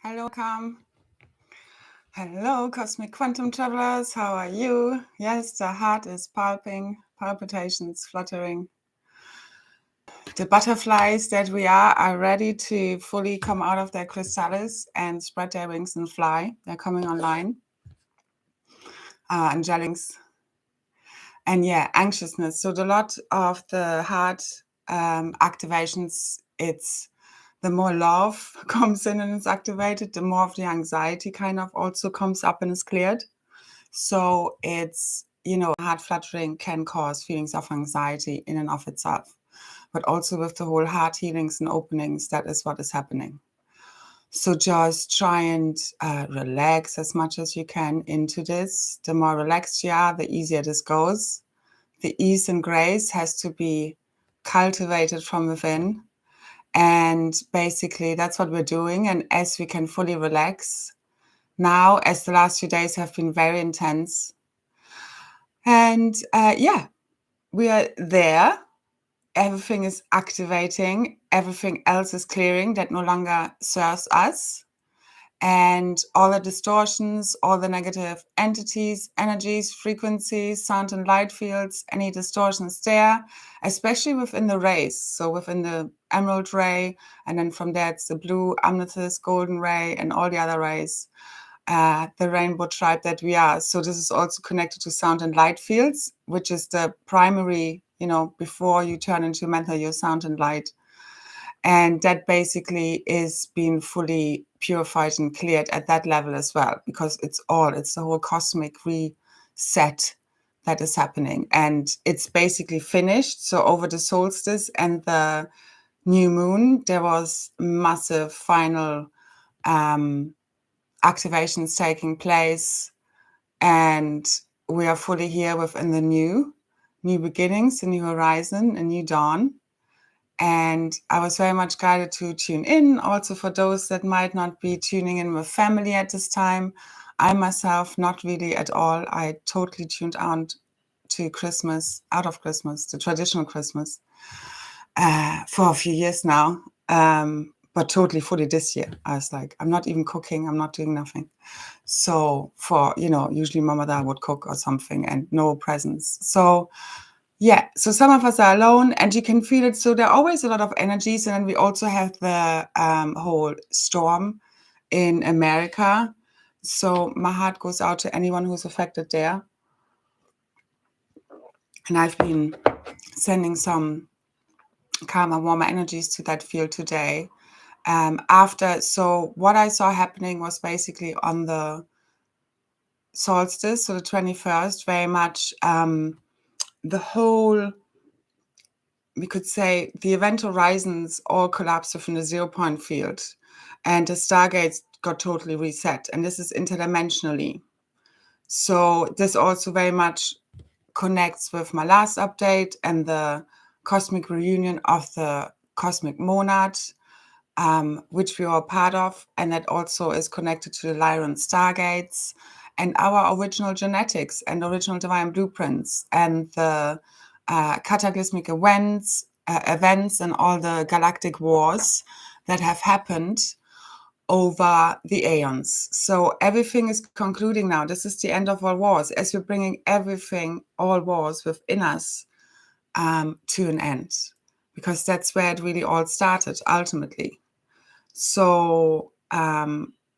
Hello, Cam. Hello, Cosmic Quantum Travelers. How are you? Yes, the heart is pulping, palpitations fluttering. The butterflies that we are ready to fully come out of their chrysalis and spread their wings and fly. They're coming online. Angelics. And yeah, anxiousness. So a lot of the heart activations, it's the more love comes in and is activated, the more of the anxiety kind of also comes up and is cleared. So it's, heart fluttering can cause feelings of anxiety in and of itself. But also with the whole heart healings and openings, that is what is happening. So just try and relax as much as you can into this. The more relaxed you are, the easier this goes. The ease and grace has to be cultivated from within. And basically, that's what we're doing. And as we can fully relax, now, as the last few days have been very intense, and we are there. Everything is activating. Everything else is clearing that no longer serves us. And all the distortions, all the negative entities, energies, frequencies, sound and light fields, any distortions there, especially within the rays. So within the emerald ray, and then from there it's the blue, amethyst, golden ray, and all the other rays. The rainbow tribe that we are. So this is also connected to sound and light fields, which is the primary, before you turn into mental, your sound and light. And that basically is being fully purified and cleared at that level as well, because it's the whole cosmic reset that is happening. And it's basically finished. So over the solstice and the new moon, there was massive final activations taking place, and we are fully here within the new beginnings, a new horizon, a new dawn. And I was very much guided to tune in. Also, for those that might not be tuning in with family at this time, I myself, not really at all. I totally tuned out to Christmas, out of Christmas, the traditional Christmas, for a few years now. But totally fully this year. I was like, I'm not even cooking. I'm not doing nothing. So for, usually my mother would cook or something and no presents. So yeah, so some of us are alone and you can feel it. So there are always a lot of energies. And then we also have the whole storm in America. So my heart goes out to anyone who's affected there. And I've been sending some calmer, warmer energies to that field today. So what I saw happening was basically on the solstice, so the 21st, very much the whole, we could say, the event horizons all collapsed within the 0 point field, and the stargates got totally reset, and this is interdimensionally. So this also very much connects with my last update and the cosmic reunion of the cosmic monad, which we are part of, and that also is connected to the Lyran stargates and our original genetics and original divine blueprints and the cataclysmic events and all the galactic wars that have happened over the aeons. So everything is concluding now. This is the end of all wars, as we're bringing everything, all wars within us, to an end, because that's where it really all started ultimately. So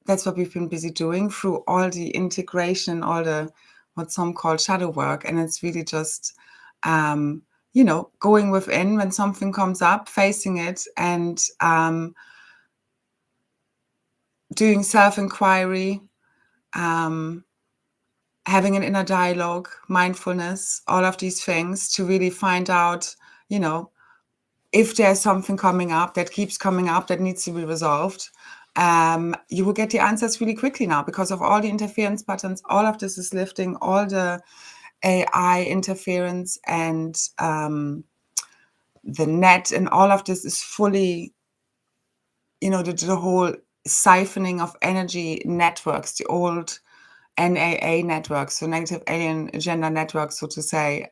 that's what we've been busy doing through all the integration, all the what some call shadow work. And it's really just, going within when something comes up, facing it, and doing self-inquiry, having an inner dialogue, mindfulness, all of these things to really find out, if there's something coming up that keeps coming up that needs to be resolved. You will get the answers really quickly now because of all the interference patterns. All of this is lifting, all the AI interference and the net, and all of this is fully, the whole siphoning of energy networks, the old NAA networks, so negative alien agenda networks, so to say,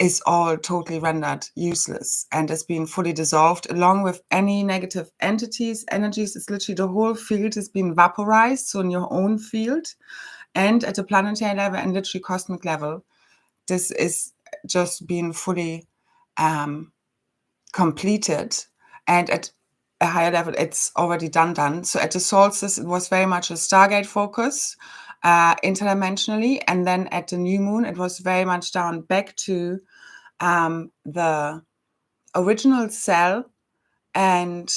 is all totally rendered useless and has been fully dissolved along with any negative entities, energies. It's literally the whole field has been vaporized. So in your own field and at a planetary level and literally cosmic level, this is just being fully completed. And at a higher level, it's already done. So at the solstice, it was very much a Stargate focus, interdimensionally. And then at the new moon, it was very much down back to the original cell and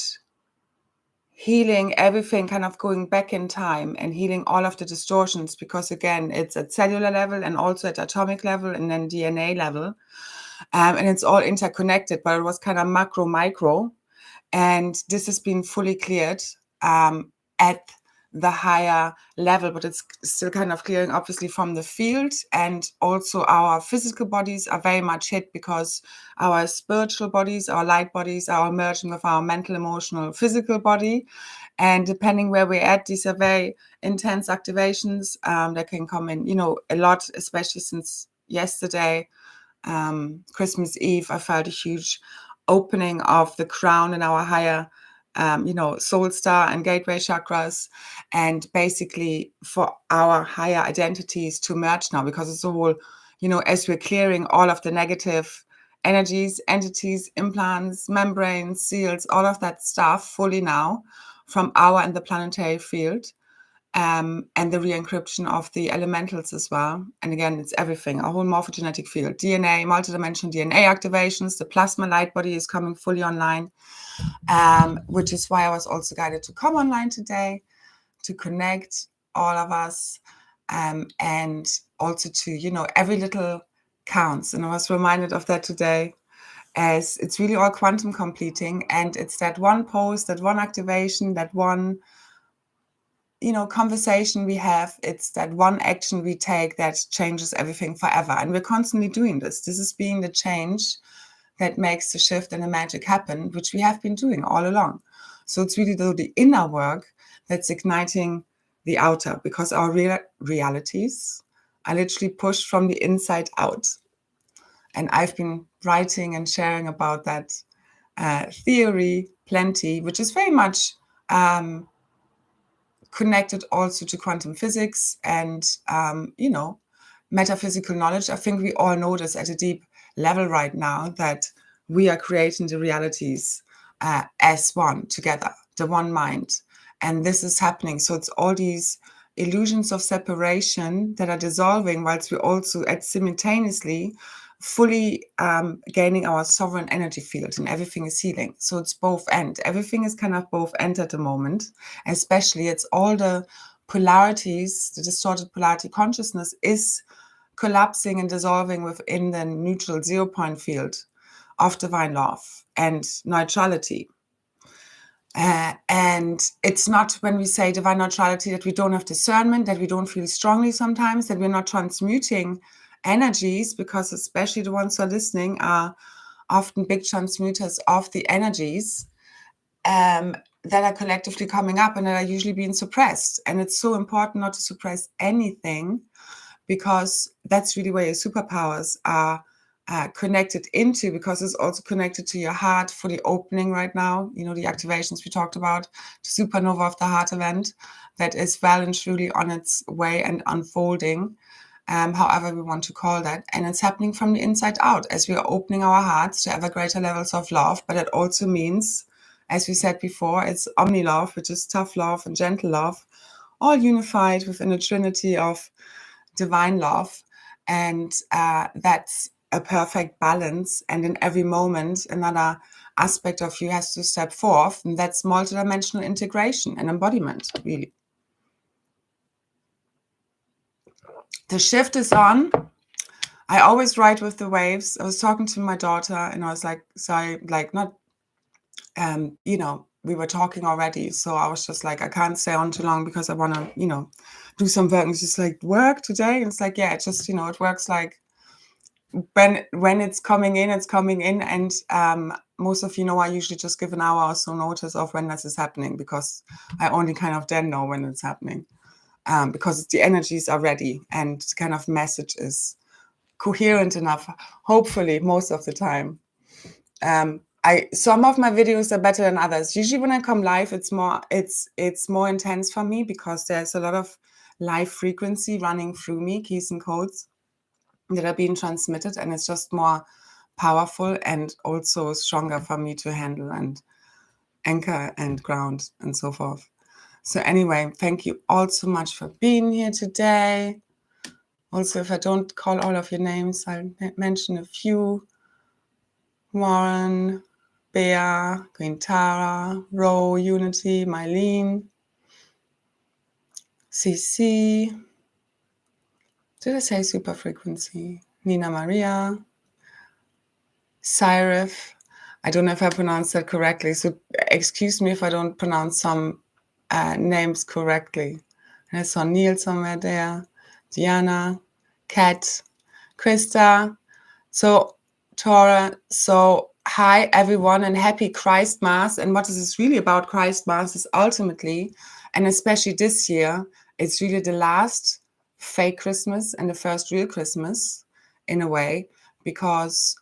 healing everything, kind of going back in time and healing all of the distortions, because again, it's at cellular level and also at atomic level and then DNA level. And it's all interconnected, but it was kind of macro, micro. And this has been fully cleared at the higher level, but it's still kind of clearing obviously from the field. And also our physical bodies are very much hit because our spiritual bodies, our light bodies are merging with our mental, emotional, physical body. And depending where we're at, these are very intense activations that can come in, you know, a lot, especially since yesterday, Christmas Eve, I felt a huge opening of the crown in our higher, soul star and gateway chakras, and basically for our higher identities to merge now, because it's a whole, as we're clearing all of the negative energies, entities, implants, membranes, seals, all of that stuff fully now from our and the planetary field. And the re-encryption of the elementals as well. And again, it's everything, a whole morphogenetic field, DNA, multidimensional DNA activations, the plasma light body is coming fully online, which is why I was also guided to come online today, to connect all of us, and also to, every little counts. And I was reminded of that today, as it's really all quantum completing. And it's that one post, that one activation, that one conversation we have, it's that one action we take that changes everything forever. And we're constantly doing this. This is being the change that makes the shift and the magic happen, which we have been doing all along. So it's really the inner work that's igniting the outer, because our realities are literally pushed from the inside out. And I've been writing and sharing about that theory plenty, which is very much connected also to quantum physics and, metaphysical knowledge. I think we all know this at a deep level right now, that we are creating the realities as one together, the one mind. And this is happening. So it's all these illusions of separation that are dissolving, whilst we also simultaneously fully gaining our sovereign energy field, and everything is healing. So it's both end. Everything is kind of both end at the moment. Especially it's all the polarities, the distorted polarity consciousness is collapsing and dissolving within the neutral 0 point field of divine love and neutrality. And it's not, when we say divine neutrality, that we don't have discernment, that we don't feel strongly sometimes, that we're not transmuting energies, because especially the ones who are listening are often big transmuters of the energies that are collectively coming up and that are usually being suppressed. And it's so important not to suppress anything, because that's really where your superpowers are connected into, because it's also connected to your heart, fully opening right now. The activations we talked about, the supernova of the heart event that is well and truly on its way and unfolding, however we want to call that. And it's happening from the inside out as we are opening our hearts to ever greater levels of love. But it also means, as we said before, it's omni-love, which is tough love and gentle love, all unified within a trinity of divine love. And that's a perfect balance. And in every moment, another aspect of you has to step forth, and that's multidimensional integration and embodiment, really. The shift is on. I always ride with the waves. I was talking to my daughter and I was like, sorry, like not, we were talking already. So I was just like, I can't stay on too long because I want to, do some work. And it's just like, work today? And it's like, yeah, it just, it works like when it's coming in, it's coming in. And most of I usually just give an hour or so notice of when this is happening, because I only kind of then know when it's happening, because the energies are ready and the kind of message is coherent enough, hopefully, most of the time. Some of my videos are better than others. Usually when I come live, it's more intense for me because there's a lot of live frequency running through me, keys and codes that are being transmitted, and it's just more powerful and also stronger for me to handle and anchor and ground and so forth. So anyway, thank you all so much for being here today. Also, if I don't call all of your names, I'll mention a few. Warren, Bea, Queen Tara, Ro, Unity, Mylene, CC. Did I say super frequency? Nina Maria, Cyrif. I don't know if I pronounced that correctly, so excuse me if I don't pronounce some names correctly. And I saw Neil somewhere there, Diana, Kat, Krista. So, Tora, so hi everyone and happy Christmas. And what this is really about, Christmas, is ultimately, and especially this year, it's really the last fake Christmas and the first real Christmas in a way, because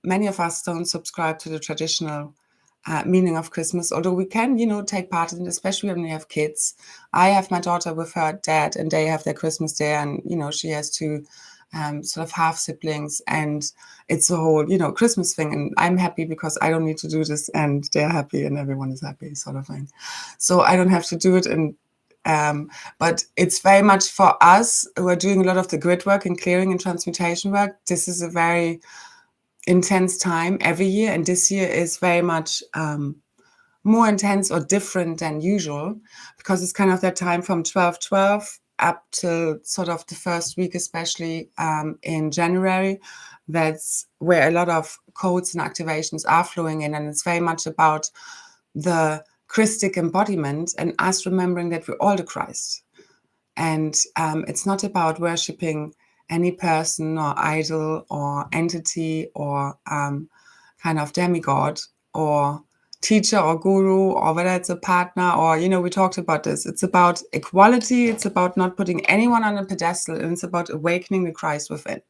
many of us don't subscribe to the traditional meaning of Christmas, although we can, take part in it, especially when we have kids. I have my daughter with her dad and they have their Christmas there, and, she has two sort of half siblings, and it's a whole, Christmas thing. And I'm happy because I don't need to do this, and they're happy and everyone is happy, sort of thing. So I don't have to do it. And but it's very much for us who are doing a lot of the grid work and clearing and transmutation work. This is a very intense time every year, and this year is very much more intense or different than usual, because it's kind of that time from 12/12 up till sort of the first week, especially in January. That's where a lot of codes and activations are flowing in, and it's very much about the Christic embodiment and us remembering that we're all the Christ. And it's not about worshipping any person or idol or entity or kind of demigod or teacher or guru, or whether it's a partner or, we talked about this. It's about equality. It's about not putting anyone on a pedestal, and it's about awakening the Christ within.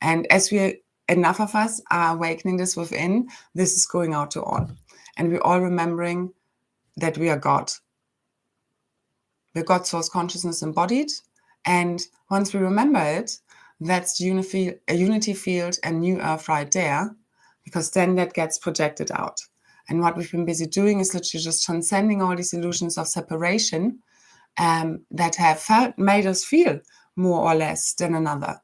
And as enough of us are awakening this within, this is going out to all. And we're all remembering that we are God. We're God source consciousness embodied. And once we remember it, that's a unity field and new earth right there, because then that gets projected out. And what we've been busy doing is literally just transcending all these illusions of separation that have made us feel more or less than another.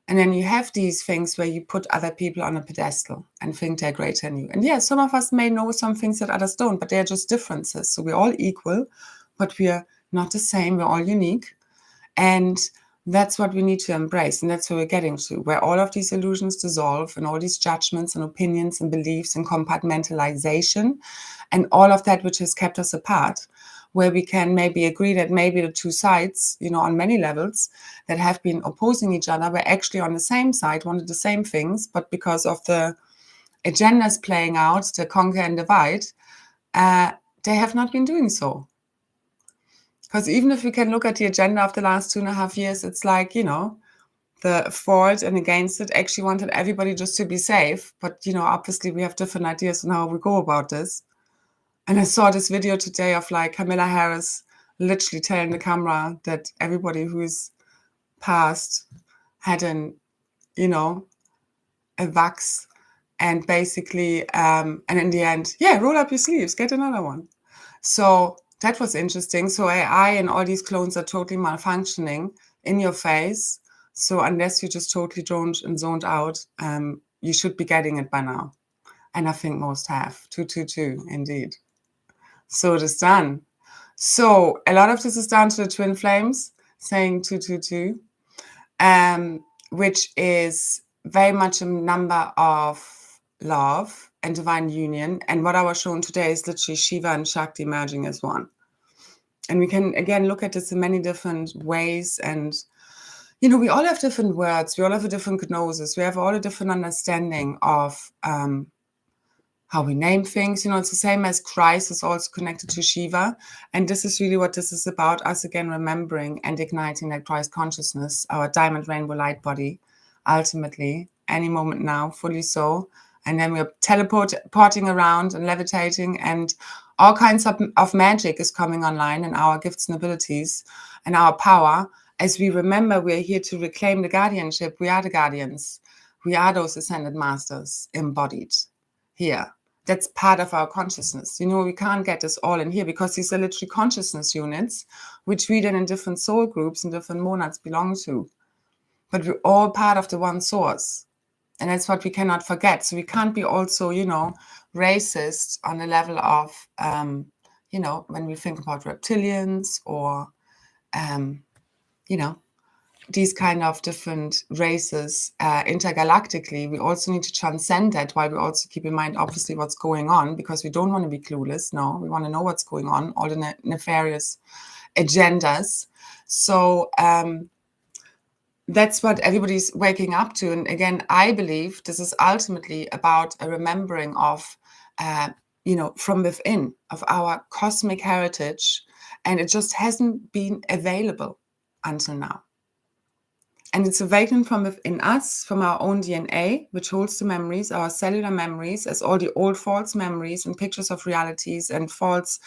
And then you have these things where you put other people on a pedestal and think they're greater than you. And yeah, some of us may know some things that others don't, but they're just differences. So we're all equal, but we are not the same. We're all unique. And that's what we need to embrace. And that's where we're getting to, where all of these illusions dissolve and all these judgments and opinions and beliefs and compartmentalization and all of that which has kept us apart, where we can maybe agree that maybe the two sides, on many levels that have been opposing each other, were actually on the same side, wanted the same things, but because of the agendas playing out, the conquer and divide, they have not been doing so. Because even if we can look at the agenda of the last 2.5 years, it's like, the for it and against it actually wanted everybody just to be safe. But, obviously we have different ideas on how we go about this. And I saw this video today of like Kamala Harris literally telling the camera that everybody who's passed had a vax, and basically, and in the end, roll up your sleeves, get another one. So that was interesting. So AI and all these clones are totally malfunctioning in your face. So unless you just totally droned and zoned out, you should be getting it by now. And I think most have. 222, indeed. So it is done. So a lot of this is down to the twin flames saying 222, which is very much a number of love and divine union. And what I was shown today is literally Shiva and Shakti merging as one. And we can, again, look at this in many different ways. And, we all have different words. We all have a different gnosis. We have all a different understanding of how we name things. It's the same as Christ is also connected to Shiva. And this is really what this is about, us again remembering and igniting that Christ consciousness, our diamond rainbow light body, ultimately, any moment now, fully so. And then we're teleporting around and levitating, and all kinds of magic is coming online, and our gifts and abilities and our power. As we remember, we're here to reclaim the guardianship. We are the guardians. We are those ascended masters embodied here. That's part of our consciousness. You know, we can't get this all in here because these are literally consciousness units, which we then in different soul groups and different monads belong to. But we're all part of the one source. And that's what we cannot forget. So we can't be also, you know, racist on the level of, you know, when we think about reptilians or, you know, these kind of different races intergalactically. We also need to transcend that, while we also keep in mind, obviously, what's going on, because we don't want to be clueless. No, we want to know what's going on, all the nefarious agendas. So that's what everybody's waking up to. And again, I believe this is ultimately about a remembering of, you know, from within, of our cosmic heritage. And it just hasn't been available until now. And it's awakened from within us, from our own DNA, which holds the memories, our cellular memories, as all the old false memories and pictures of realities and false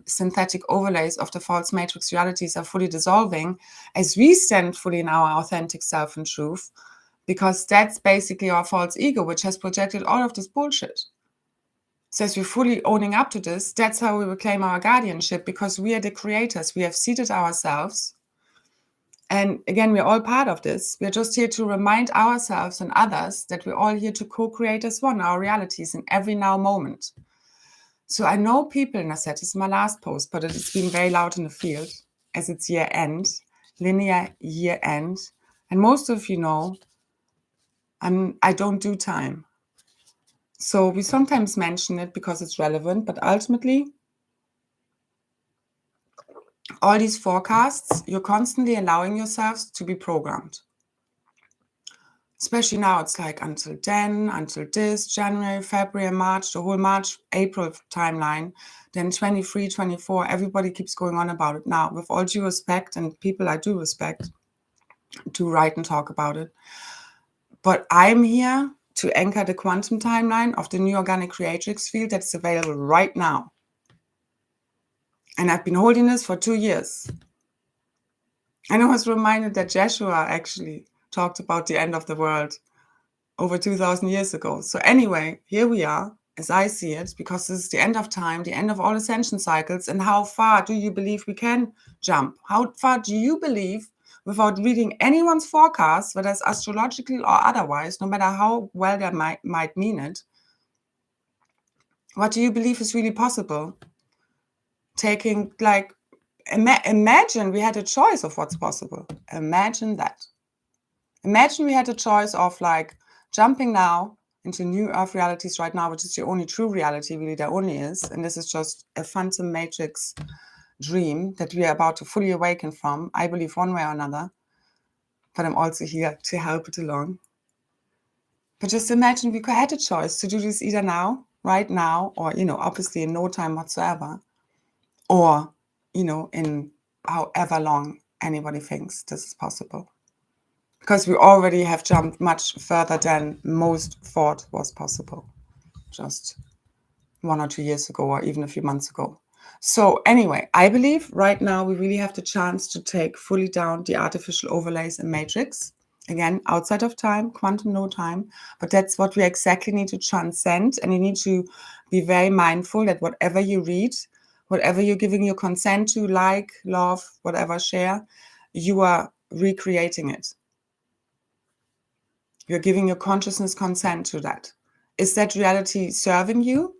synthetic overlays of the false matrix realities are fully dissolving, as we stand fully in our authentic self and truth, because that's basically our false ego, which has projected all of this bullshit. So as we're fully owning up to this, that's how we reclaim our guardianship, because we are the creators. We have seated ourselves. And again, we're all part of this. We're just here to remind ourselves and others that we're all here to co-create as one, our realities in every now moment. So I know people, and I said this is my last post, but it's been very loud in the field as it's year end, linear year end. And most of you know, I don't do time. So we sometimes mention it because it's relevant, but ultimately, all these forecasts, you're constantly allowing yourselves to be programmed. Especially now, it's like until then, until this, January, February, March, the whole March, April timeline, then 23, 24, everybody keeps going on about it. Now, with all due respect, and people I do respect, do write and talk about it. But I'm here to anchor the quantum timeline of the new organic creatrix field that's available right now. And I've been holding this for 2 years. And I was reminded that Joshua actually talked about the end of the world over 2,000 years ago. So anyway, here we are, as I see it, because this is the end of time, the end of all ascension cycles. And how far do you believe we can jump? How far do you believe, without reading anyone's forecast, whether it's astrological or otherwise, no matter how well they might mean it, what do you believe is really possible? Taking, like, imagine we had a choice of what's possible. Imagine that. Imagine we had a choice of, like, jumping now into new earth realities right now, which is the only true reality, really, there only is. And this is just a phantom matrix dream that we are about to fully awaken from, I believe, one way or another. But I'm also here to help it along. But just imagine we had a choice to do this either now, right now, or, you know, obviously in no time whatsoever, or, you know, in however long anybody thinks this is possible. Because we already have jumped much further than most thought was possible just 1 or 2 years ago, or even a few months ago. So anyway, I believe right now we really have the chance to take fully down the artificial overlays and matrix. Again, outside of time, quantum no time. But that's what we exactly need to transcend. And you need to be very mindful that whatever you read, whatever you're giving your consent to, like, love, whatever, share, you are recreating it. You're giving your consciousness consent to that. Is that reality serving you?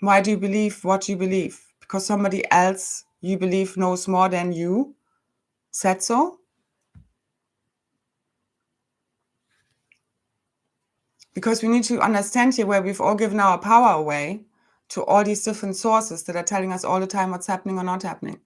Why do you believe what you believe? Because somebody else you believe knows more than you said so? Because we need to understand here where we've all given our power away to all these different sources that are telling us all the time what's happening or not happening.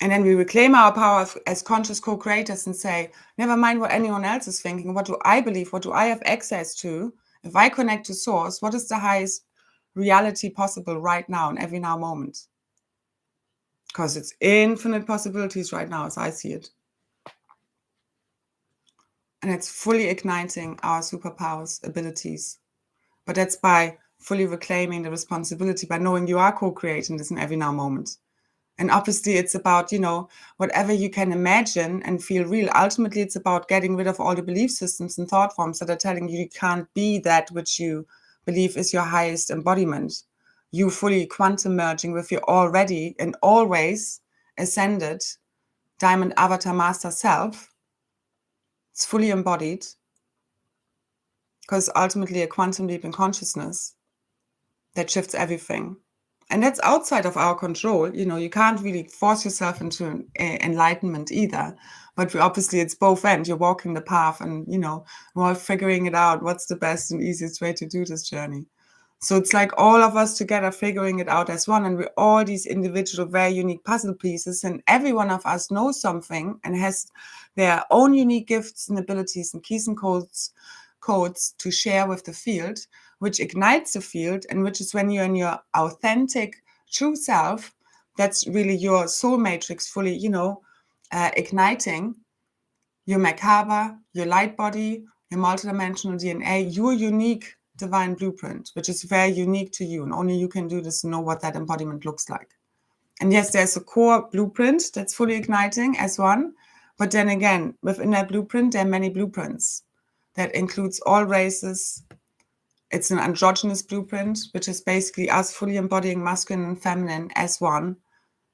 And then we reclaim our power as conscious co-creators and say, never mind what anyone else is thinking. What do I believe? What do I have access to? If I connect to source, what is the highest reality possible right now in every now moment? because it's infinite possibilities right now as I see it. And it's fully igniting our superpowers, abilities. But that's by fully reclaiming the responsibility, by knowing you are co-creating this in every now moment. And obviously it's about, whatever you can imagine and feel real. Ultimately, it's about getting rid of all the belief systems and thought forms that are telling you can't be that which you believe is your highest embodiment. You fully quantum merging with your already and always ascended diamond avatar master self. It's fully embodied, because ultimately a quantum leap in consciousness that shifts everything. And that's outside of our control. You can't really force yourself into enlightenment either. But obviously it's both ends. You're walking the path and, we're all figuring it out. What's the best and easiest way to do this journey? So it's like all of us together figuring it out as one. And we're all these individual, very unique puzzle pieces. And every one of us knows something and has their own unique gifts and abilities and keys and codes to share with the field, which ignites the field, and which is when you're in your authentic true self. That's really your soul matrix fully, igniting your Merkaba, your Lightbody, your multidimensional DNA, your unique divine blueprint, which is very unique to you, and only you can do this and know what that embodiment looks like. And yes, there's a core blueprint that's fully igniting as one, but then again, within that blueprint, there are many blueprints. That includes all races. It's an androgynous blueprint, which is basically us fully embodying masculine and feminine as one,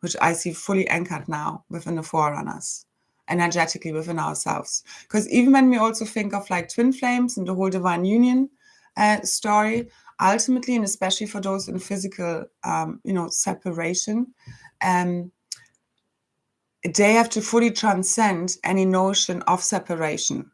which I see fully anchored now within the forerunners, energetically within ourselves. Because even when we also think of like twin flames and the whole divine union story, ultimately, and especially for those in physical, separation, they have to fully transcend any notion of separation,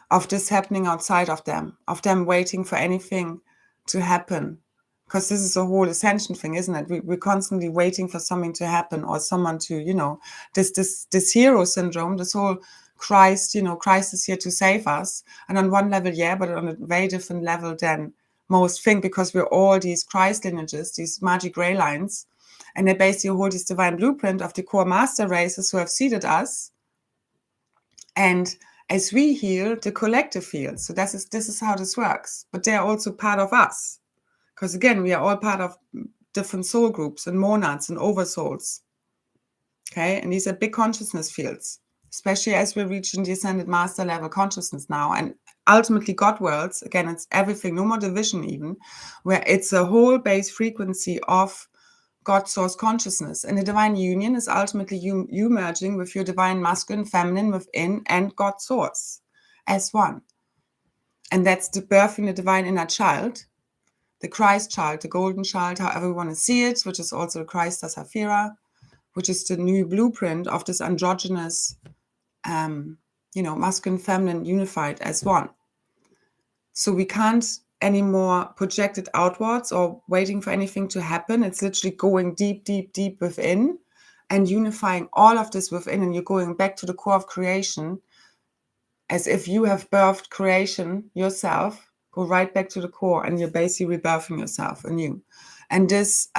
of this happening outside of them waiting for anything to happen. Because this is a whole ascension thing, isn't it? We're constantly waiting for something to happen or someone to, this hero syndrome, this whole Christ is here to save us. And on one level, yeah, but on a very different level than most think, because we're all these Christ lineages, these magic gray lines. And they basically hold this divine blueprint of the core master races who have seeded us. And as we heal, the collective heals. So this is how this works. But they're also part of us. Because again, we are all part of different soul groups and monads and oversouls. Okay, and these are big consciousness fields, especially as we're reaching the ascended master level consciousness now. And ultimately God worlds, again, it's everything, no more division even, where it's a whole base frequency of God source consciousness. And the divine union is ultimately you merging with your divine masculine, feminine within, and God source as one. And that's the birthing the divine inner child, the Christ child, the golden child, however we want to see it, which is also the Christ as Saphira, which is the new blueprint of this androgynous, masculine, feminine unified as one. So we can't anymore project it outwards or waiting for anything to happen. It's literally going deep, deep, deep within and unifying all of this within. And you're going back to the core of creation as if you have birthed creation yourself. Go right back to the core and you're basically rebirthing yourself anew. And this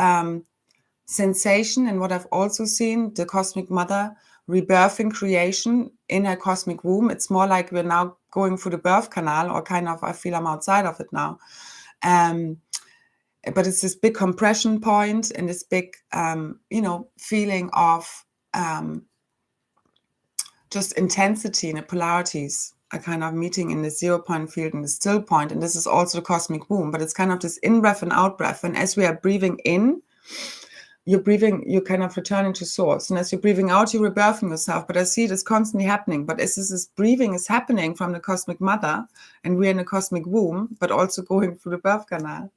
sensation, and what I've also seen, the cosmic mother rebirthing creation in her cosmic womb. It's more like we're now going through the birth canal, or kind of, I feel I'm outside of it now. But it's this big compression point and this big, feeling of just intensity and the polarities are kind of meeting in the 0 point field and the still point. And this is also the cosmic womb, but it's kind of this in-breath and out-breath. And as we are breathing in, you're kind of returning to source. And as you're breathing out, you're rebirthing yourself. But I see this constantly happening. But as this breathing is happening from the cosmic mother, and we're in the cosmic womb, but also going through the birth canal,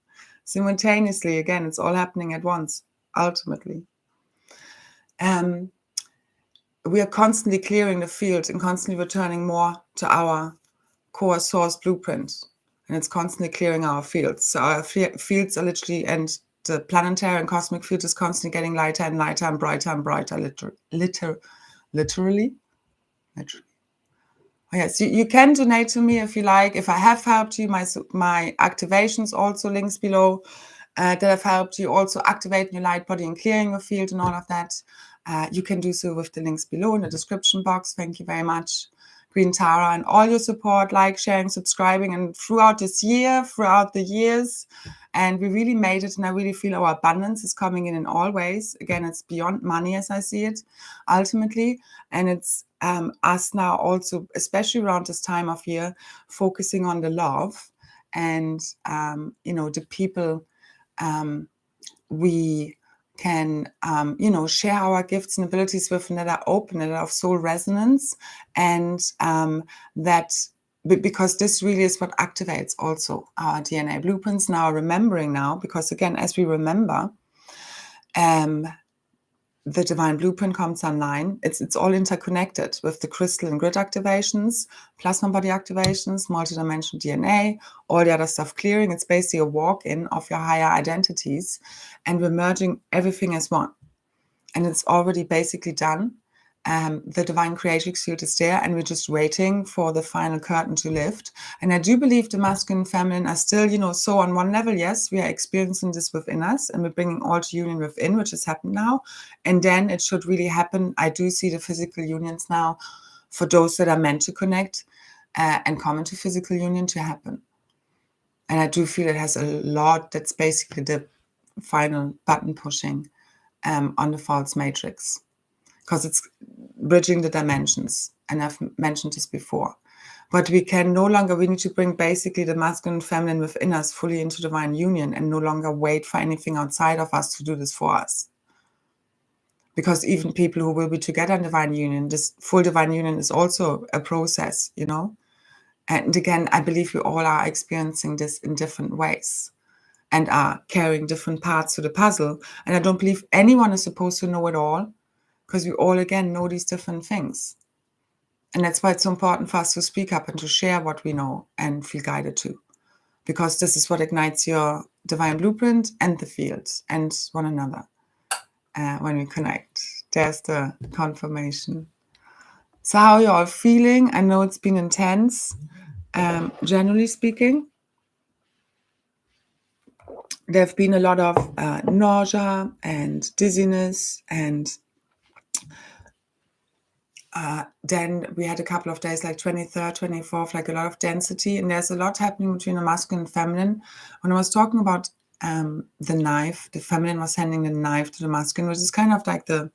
simultaneously, again, it's all happening at once, ultimately. We are constantly clearing the field and constantly returning more to our core source blueprint. And it's constantly clearing our fields. So our fields are literally, and the planetary and cosmic field is constantly getting lighter and lighter and brighter and brighter, literally. Oh, yes, you can donate to me if you like. If I have helped you, my activations, also links below, that have helped you also activating your light body and clearing your field and all of that. You can do so with the links below in the description box. Thank you very much, Green Tara, and all your support, like, sharing, subscribing, and throughout this year, throughout the years. And we really made it, and I really feel our abundance is coming in all ways. Again, it's beyond money as I see it, ultimately. And it's us now also, especially around this time of year, focusing on the love and, the people we can, share our gifts and abilities with, and that are open, that are of soul resonance, and because this really is what activates also our DNA blueprints now, remembering now, because again, as we remember, the divine blueprint comes online. It's all interconnected with the crystalline grid activations, plasma body activations, multidimensional DNA, all the other stuff clearing. It's basically a walk-in of your higher identities, and we're merging everything as one. And it's already basically done. The Divine Creatrix Field is there, and we're just waiting for the final curtain to lift. And I do believe the masculine and feminine are still, so on one level, yes, we are experiencing this within us, and we're bringing all to union within, which has happened now. And then it should really happen. I do see the physical unions now for those that are meant to connect and come into physical union to happen. And I do feel it has a lot. That's basically the final button pushing on the false matrix, because it's bridging the dimensions, and I've mentioned this before. But we need to bring basically the masculine and feminine within us fully into divine union, and no longer wait for anything outside of us to do this for us. Because even people who will be together in divine union, this full divine union is also a process, And again, I believe we all are experiencing this in different ways and are carrying different parts to the puzzle. And I don't believe anyone is supposed to know it all, because we all, again, know these different things. And that's why it's so important for us to speak up and to share what we know and feel guided to, because this is what ignites your divine blueprint and the fields and one another when we connect. There's the confirmation. So how are you all feeling? I know it's been intense. Generally speaking, there have been a lot of nausea and dizziness, and then we had a couple of days like 23rd, 24th, like a lot of density, and there's a lot happening between the masculine and feminine. When I was talking about the knife, the feminine was handing the knife to the masculine, which is kind of like the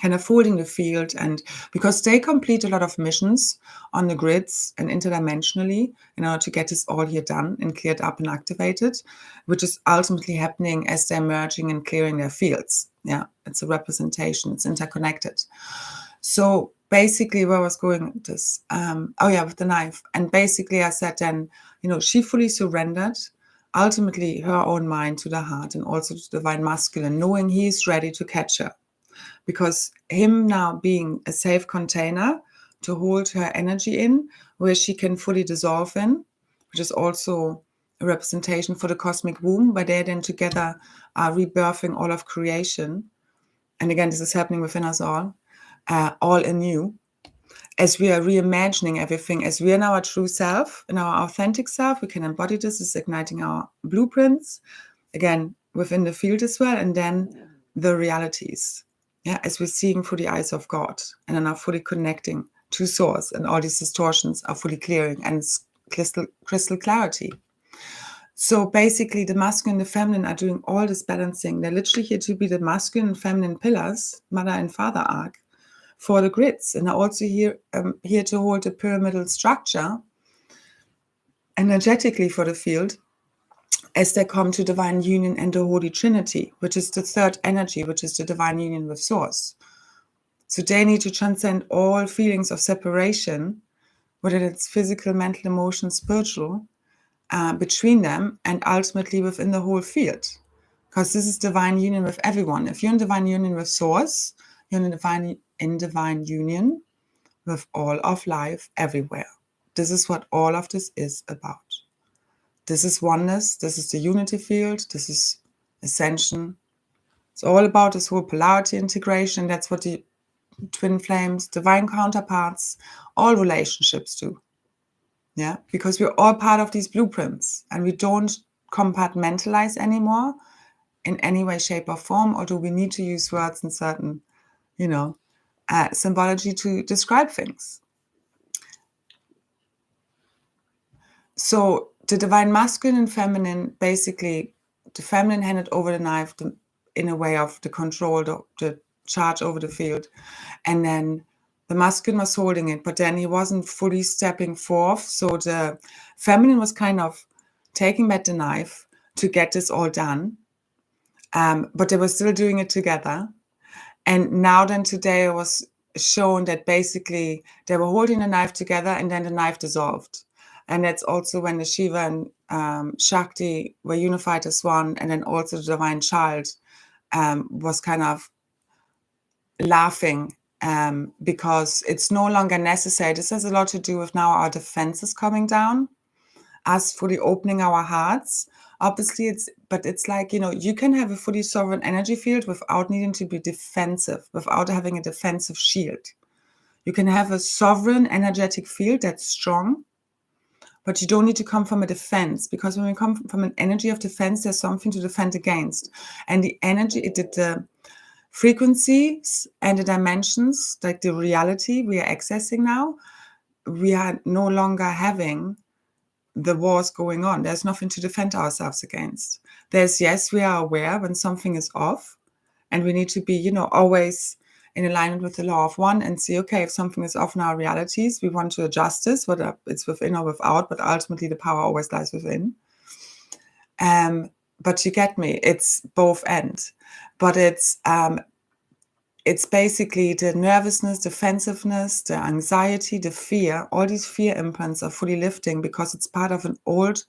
kind of folding the field, and because they complete a lot of missions on the grids and interdimensionally in order to get this all here done and cleared up and activated, which is ultimately happening as they're merging and clearing their fields. Yeah, it's a representation, it's interconnected. So basically, where I was going with this, with the knife. And basically I said then, she fully surrendered, ultimately her own mind to the heart and also to the divine masculine, knowing he's ready to catch her. Because him now being a safe container to hold her energy in, where she can fully dissolve in, which is also a representation for the cosmic womb, where they then together are rebirthing all of creation. And again, this is happening within us all anew, as we are reimagining everything, as we are in our true self, in our authentic self. We can embody this, is igniting our blueprints, again, within the field as well, and then the realities. Yeah, as we're seeing through the eyes of God and are now fully connecting to source, and all these distortions are fully clearing, and it's crystal clarity. So basically the masculine and the feminine are doing all this balancing. They're literally here to be the masculine and feminine pillars, mother and father arc, for the grids, and are also here to hold the pyramidal structure energetically for the field, as they come to divine union and the Holy Trinity, which is the third energy, which is the divine union with source. So they need to transcend all feelings of separation, whether it's physical, mental, emotional, spiritual, between them, and ultimately within the whole field. Because this is divine union with everyone. If you're in divine union with source, you're in divine union with all of life everywhere. This is what all of this is about. This is oneness, this is the unity field, this is ascension. It's all about this whole polarity integration. That's what the twin flames, divine counterparts, all relationships do. Yeah, because we're all part of these blueprints, and we don't compartmentalize anymore in any way, shape, or form, or do we need to use words in certain symbology to describe things. So the divine masculine and feminine, basically, the feminine handed over the knife in a way of the control, the charge over the field. And then the masculine was holding it, but then he wasn't fully stepping forth. So the feminine was kind of taking back the knife to get this all done. But they were still doing it together. And now then today it was shown that basically they were holding the knife together and then the knife dissolved. And that's also when the Shiva and Shakti were unified as one, and then also the divine child was kind of laughing because it's no longer necessary. This has a lot to do with now our defenses coming down, us fully opening our hearts. Obviously, it's like, you can have a fully sovereign energy field without needing to be defensive, without having a defensive shield. You can have a sovereign energetic field that's strong, but you don't need to come from a defense, because when we come from an energy of defense, there's something to defend against. And the energy, the frequencies and the dimensions, like the reality we are accessing now, we are no longer having the wars going on. There's nothing to defend ourselves against. Yes, we are aware when something is off, and we need to be, always in alignment with the law of one and see, okay, if something is off in our realities, we want to adjust this, whether it's within or without, but ultimately the power always lies within. But you get me, it's both ends. But it's basically the nervousness, defensiveness, the anxiety, the fear. All these fear imprints are fully lifting because it's part of an old,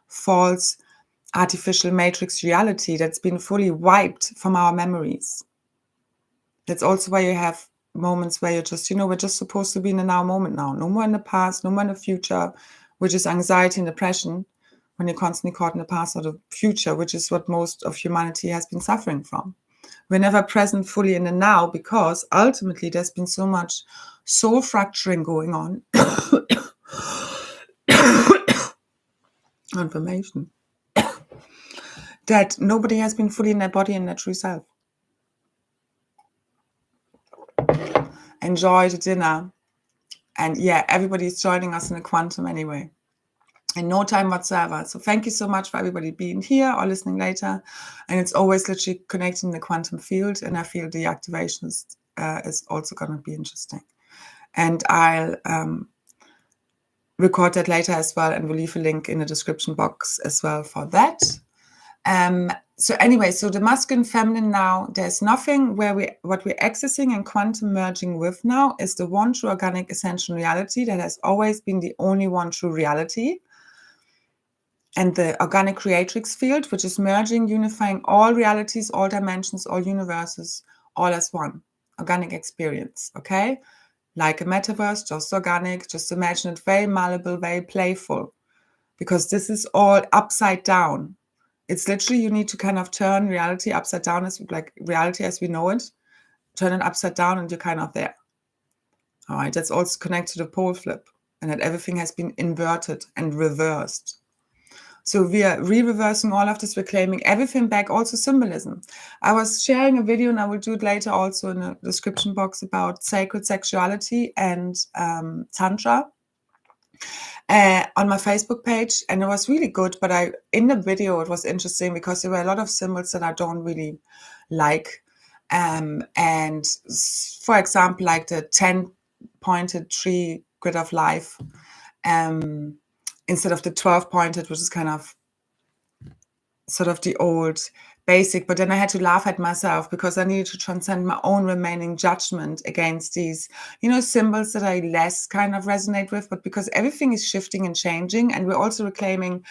false, artificial matrix reality that's been fully wiped from our memories. That's also why you have moments where you're just, we're just supposed to be in the now moment now. No more in the past, no more in the future, which is anxiety and depression when you're constantly caught in the past or the future, which is what most of humanity has been suffering from. We're never present fully in the now because ultimately there's been so much soul fracturing going on. Information. That nobody has been fully in their body and their true self. Enjoy the dinner. And everybody's joining us in the quantum anyway. In no time whatsoever. So thank you so much for everybody being here or listening later. And it's always literally connecting the quantum field. And I feel the activations is also going to be interesting. And I'll record that later as well. And we'll leave a link in the description box as well for that. So anyway, so the masculine, feminine now, there's nothing what we're accessing and quantum merging with now is the one true organic essential reality that has always been the only one true reality. And the organic creatrix field, which is merging, unifying all realities, all dimensions, all universes, all as one. Organic experience, okay? Like a metaverse, just organic, just imagine it very malleable, very playful. Because this is all upside down. It's literally, you need to kind of turn reality upside down, as like reality as we know it, turn it upside down and you're kind of there. All right, that's also connected to the pole flip, and that everything has been inverted and reversed. So we are re-reversing all of this. We're claiming everything back, also symbolism. I was sharing a video, and I will do it later also in the description box, about sacred sexuality and Tantra on my Facebook page. And it was really good. But in the video, it was interesting because there were a lot of symbols that I don't really like. And for example, like the 10-pointed tree grid of life, instead of the 12-pointed, which is kind of sort of the old basic. But then I had to laugh at myself because I needed to transcend my own remaining judgment against these, symbols that I less kind of resonate with. But because everything is shifting and changing, and we're also reclaiming,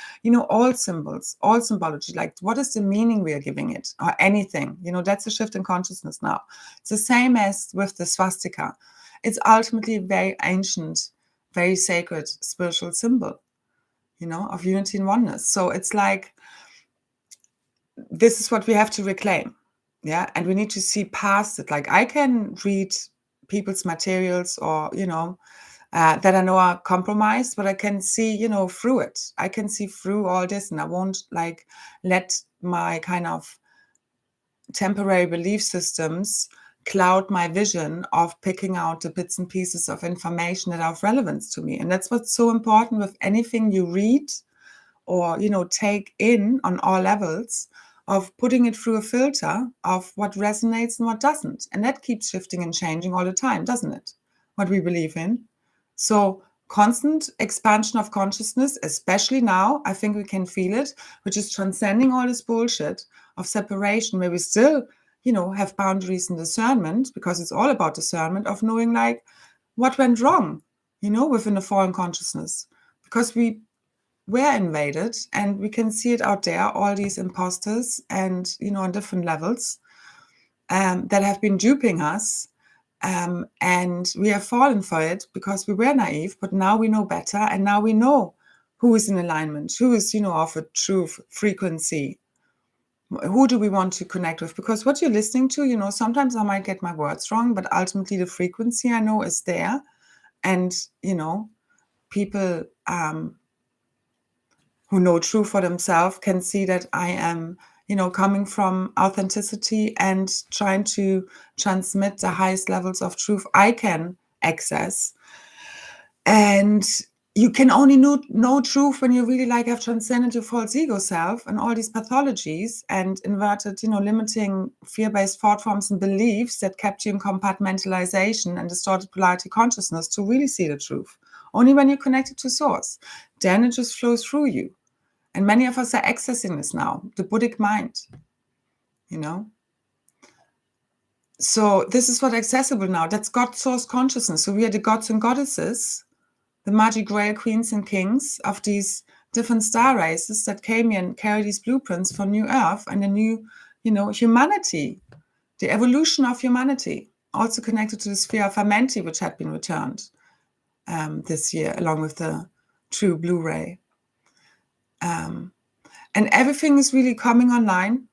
all symbols, all symbology, like what is the meaning we are giving it, or anything, that's a shift in consciousness now. It's the same as with the swastika. It's ultimately a very ancient, very sacred spiritual symbol, of unity and oneness. So it's like, this is what we have to reclaim. Yeah. And we need to see past it. Like, I can read people's materials or, that I know are compromised, but I can see, through it. I can see through all this, and I won't let my kind of temporary belief systems cloud my vision of picking out the bits and pieces of information that are of relevance to me. And that's what's so important with anything you read or, take in on all levels, of putting it through a filter of what resonates and what doesn't. And that keeps shifting and changing all the time, doesn't it? What we believe in. So constant expansion of consciousness, especially now, I think we can feel it, which is transcending all this bullshit of separation, where we still, have boundaries and discernment, because it's all about discernment of knowing like what went wrong, within the fallen consciousness. Because we were invaded, and we can see it out there, all these imposters and, on different levels that have been duping us. And we have fallen for it because we were naive, but now we know better. And now we know who is in alignment, who is, of a true frequency. Who do we want to connect with? Because what you're listening to, sometimes I might get my words wrong, but ultimately the frequency I know is there. And, people who know true for themselves can see that I am, coming from authenticity and trying to transmit the highest levels of truth I can access. And you can only know truth when you really have transcended your false ego self and all these pathologies and inverted, limiting fear-based thought forms and beliefs that kept you in compartmentalization and distorted polarity consciousness to really see the truth. Only when you're connected to source, then it just flows through you. And many of us are accessing this now, the Buddhic mind, So this is what's accessible now. That's God source consciousness. So we are the gods and goddesses, the magic royal queens and kings of these different star races that came in and carry these blueprints for new earth and a new, humanity, the evolution of humanity, also connected to the sphere of Amenti, which had been returned this year, along with the true Blu-ray. And everything is really coming online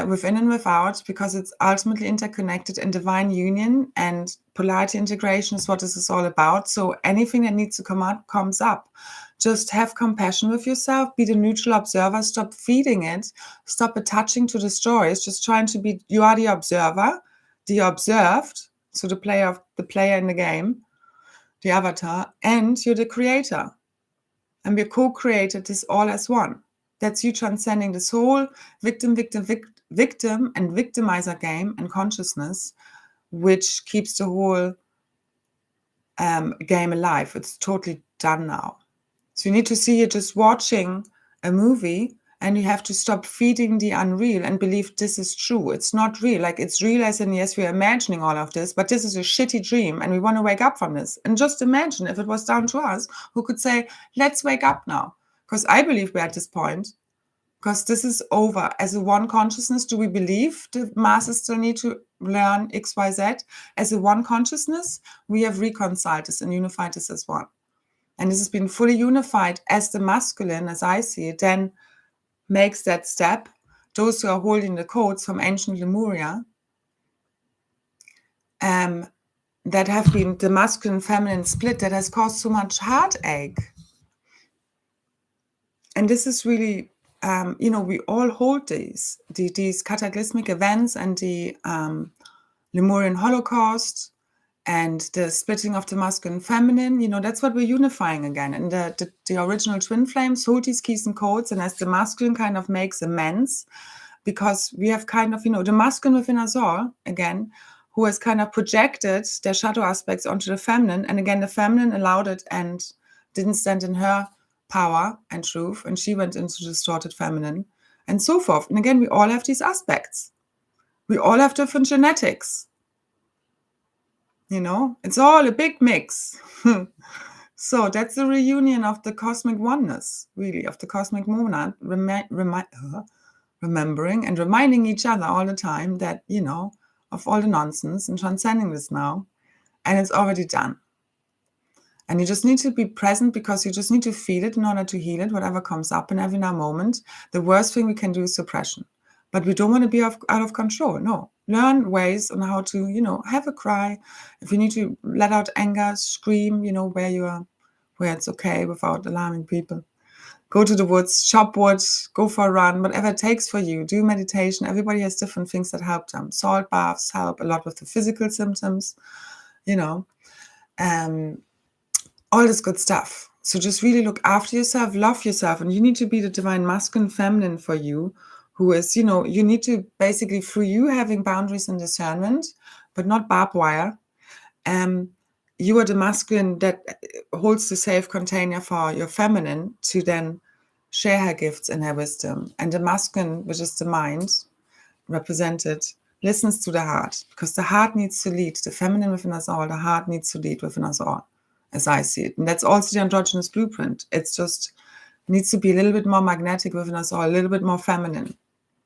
within and without, because it's ultimately interconnected in divine union, and polarity integration is what this is all about. So anything that needs to come out comes up. Just have compassion with yourself, be the neutral observer, stop feeding it, stop attaching to the stories, just trying to be, you are the observer, the observed, so the player in the game, the avatar, and you're the creator. And we co-created this all as one. That's you transcending this whole victim and victimizer game and consciousness, which keeps the whole game alive. It's totally done now. So you need to see you're just watching a movie, and you have to stop feeding the unreal and believe this is true. It's not real. It's real as in, yes, we're imagining all of this, but this is a shitty dream and we want to wake up from this. And just imagine if it was down to us who could say, let's wake up now. Because I believe we're at this point, because this is over. As a one consciousness, do we believe the masses still need to learn X, Y, Z? As a one consciousness, we have reconciled this and unified this as one. And this has been fully unified as the masculine, as I see it, then makes that step. Those who are holding the codes from ancient Lemuria, that have been the masculine feminine split that has caused so much heartache. And this is really, we all hold these cataclysmic events and the Lemurian Holocaust and the splitting of the masculine and feminine, that's what we're unifying again. And the original twin flames hold these keys and codes, and as the masculine kind of makes amends, because we have kind of, the masculine within us all, again, who has kind of projected their shadow aspects onto the feminine, and again, the feminine allowed it and didn't stand in her power and truth, and she went into distorted feminine, and so forth. And again, we all have these aspects. We all have different genetics. It's all a big mix. So that's the reunion of the cosmic oneness, really, of the cosmic monad, remembering and reminding each other all the time that, of all the nonsense and transcending this now. And it's already done. And you just need to be present, because you just need to feel it in order to heal it, whatever comes up in every now moment. The worst thing we can do is suppression. But we don't want to be out of control. No. Learn ways on how to, have a cry. If you need to let out anger, scream, where it's okay without alarming people. Go to the woods, chop wood, go for a run, whatever it takes for you. Do meditation. Everybody has different things that help them. Salt baths help a lot with the physical symptoms, all this good stuff. So just really look after yourself, love yourself, and you need to be the divine masculine feminine for you, who is, you need to basically, through you having boundaries and discernment, but not barbed wire, you are the masculine that holds the safe container for your feminine to then share her gifts and her wisdom. And the masculine, which is the mind represented, listens to the heart, because the heart needs to lead. The feminine within us all, the heart needs to lead within us all, as I see it. And that's also the androgynous blueprint. It's just needs to be a little bit more magnetic within us all, a little bit more feminine.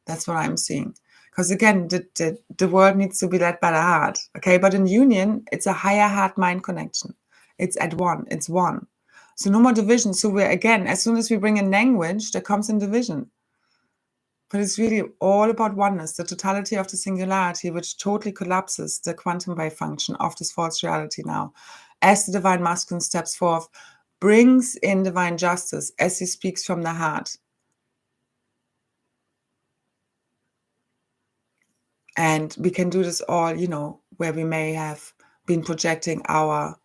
That's what I'm seeing. Because again, the world needs to be led by the heart. Okay, but in union, it's a higher heart-mind connection. It's at one. It's one. So no more division. So we're, again, as soon as we bring in language, there comes in division. But it's really all about oneness, the totality of the singularity, which totally collapses the quantum wave function of this false reality now. As the divine masculine steps forth, brings in divine justice as he speaks from the heart. And we can do this all, where we may have been projecting our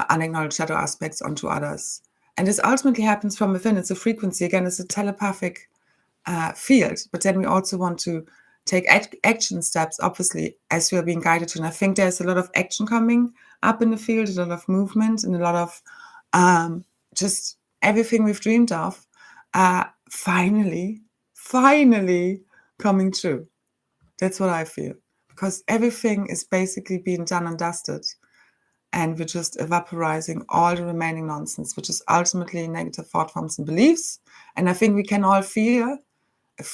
unacknowledged shadow aspects onto others. And this ultimately happens from within. It's a frequency. Again, it's a telepathic field. But then we also want to take action steps, obviously, as we are being guided to. And I think there's a lot of action coming up in the field, a lot of movement, and a lot of just everything we've dreamed of finally coming true. That's what I feel, because everything is basically being done and dusted, and we're just evaporizing all the remaining nonsense, which is ultimately negative thought forms and beliefs. And I think we can all feel,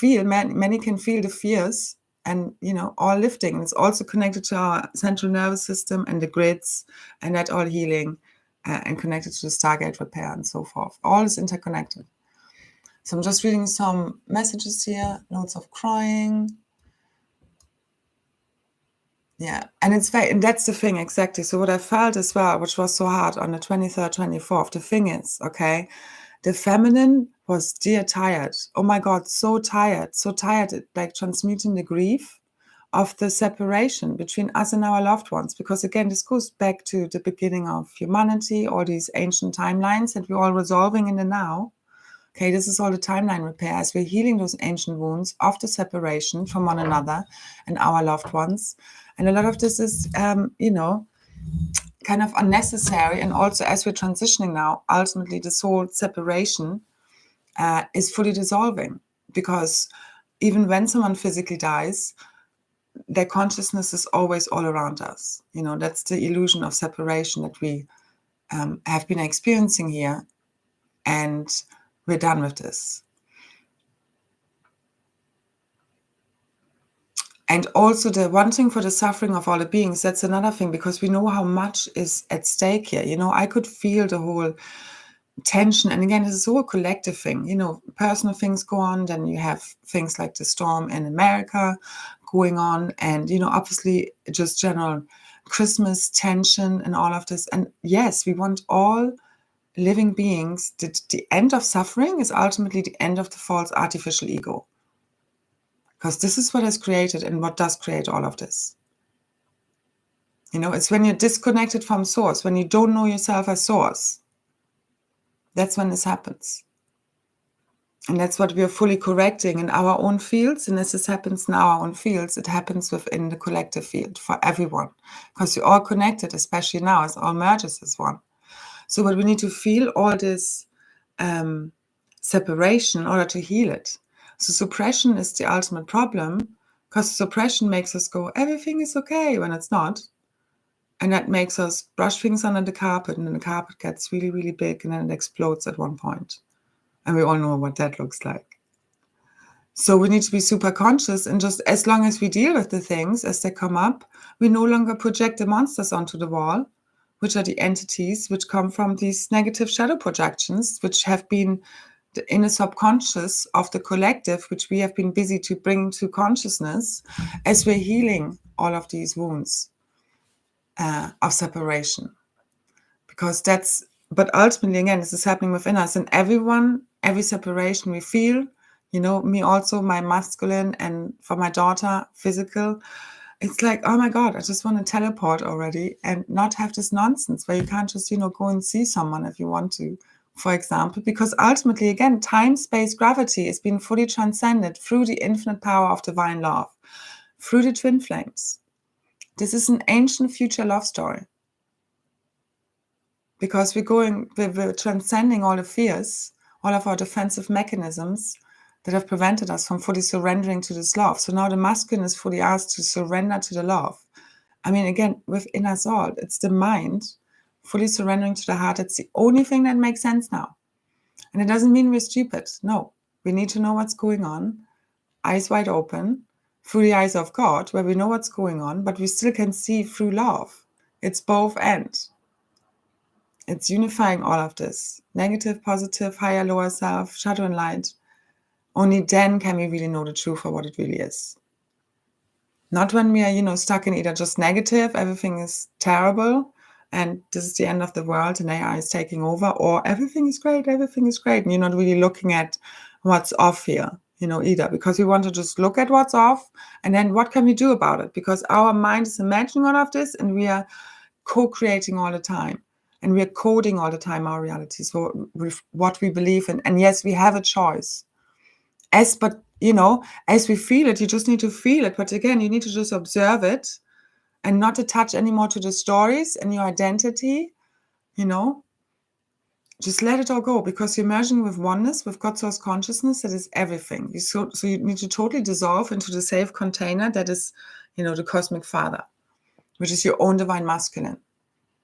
many can feel the fears, and all lifting. And it's also connected to our central nervous system and the grids, and that all healing and connected to the Stargate repair and so forth. All is interconnected. So I'm just reading some messages here. Loads of crying. Yeah, and and that's the thing, exactly. So what I felt as well, which was so hard on the 23rd, 24th, the thing is, okay, the feminine was dear tired. Oh my God, so tired, like transmuting the grief of the separation between us and our loved ones. Because again, this goes back to the beginning of humanity, all these ancient timelines that we're all resolving in the now. Okay, this is all the timeline repair as we're healing those ancient wounds of the separation from one another and our loved ones. And a lot of this is, kind of unnecessary. And also, as we're transitioning now, ultimately, this whole separation is fully dissolving, because even when someone physically dies, their consciousness is always all around us. That's the illusion of separation that we have been experiencing here. And we're done with this. And also the wanting for the suffering of all the beings, that's another thing, because we know how much is at stake here. I could feel the whole tension. And again, this is all a collective thing. Personal things go on. Then you have things like the storm in America going on. And, obviously just general Christmas tension and all of this. And yes, we want all living beings. The end of suffering is ultimately the end of the false artificial ego. Because this is what has created and what does create all of this. It's when you're disconnected from source, when you don't know yourself as source. That's when this happens. And that's what we are fully correcting in our own fields. And as this happens in our own fields, it happens within the collective field for everyone. Because we're all connected, especially now, as all merges as one. So but we need to feel all this separation in order to heal it. So suppression is the ultimate problem, because suppression makes us go, everything is okay, when it's not. And that makes us brush things under the carpet, and then the carpet gets really, really big, and then it explodes at one point. And we all know what that looks like. So we need to be super conscious, and just as long as we deal with the things as they come up, we no longer project the monsters onto the wall, which are the entities which come from these negative shadow projections, which have been the inner subconscious of the collective, which we have been busy to bring to consciousness as we're healing all of these wounds of separation. Because but ultimately, again, this is happening within us, and everyone every separation we feel, me also, my masculine, and for my daughter, physical. It's like, oh my God, I just want to teleport already and not have this nonsense where you can't just, go and see someone if you want to, for example, because ultimately, again, time, space, gravity is being fully transcended through the infinite power of divine love, through the twin flames. This is an ancient future love story. Because we're transcending all the fears, all of our defensive mechanisms that have prevented us from fully surrendering to this love. So now the masculine is fully asked to surrender to the love. I mean, again, within us all, it's the mind fully surrendering to the heart. It's the only thing that makes sense now. And it doesn't mean we're stupid. No, we need to know what's going on, eyes wide open, through the eyes of God, where we know what's going on, but we still can see through love. It's both ends. It's unifying all of this. Negative, positive, higher, lower self, shadow and light. Only then can we really know the truth for what it really is. Not when we are, stuck in either just negative, everything is terrible, and this is the end of the world and AI is taking over, or everything is great, and you're not really looking at what's off here, either, because we want to just look at what's off, and then what can we do about it? Because our mind is imagining all of this, and we are co-creating all the time. And we're coding all the time our reality, so with what we believe in. And yes, we have a choice. As we feel it, you just need to feel it. But again, you need to just observe it and not attach anymore to the stories and your identity, Just let it all go, because you're merging with oneness, with God source consciousness, that is everything. So you need to totally dissolve into the safe container that is, the cosmic father, which is your own divine masculine,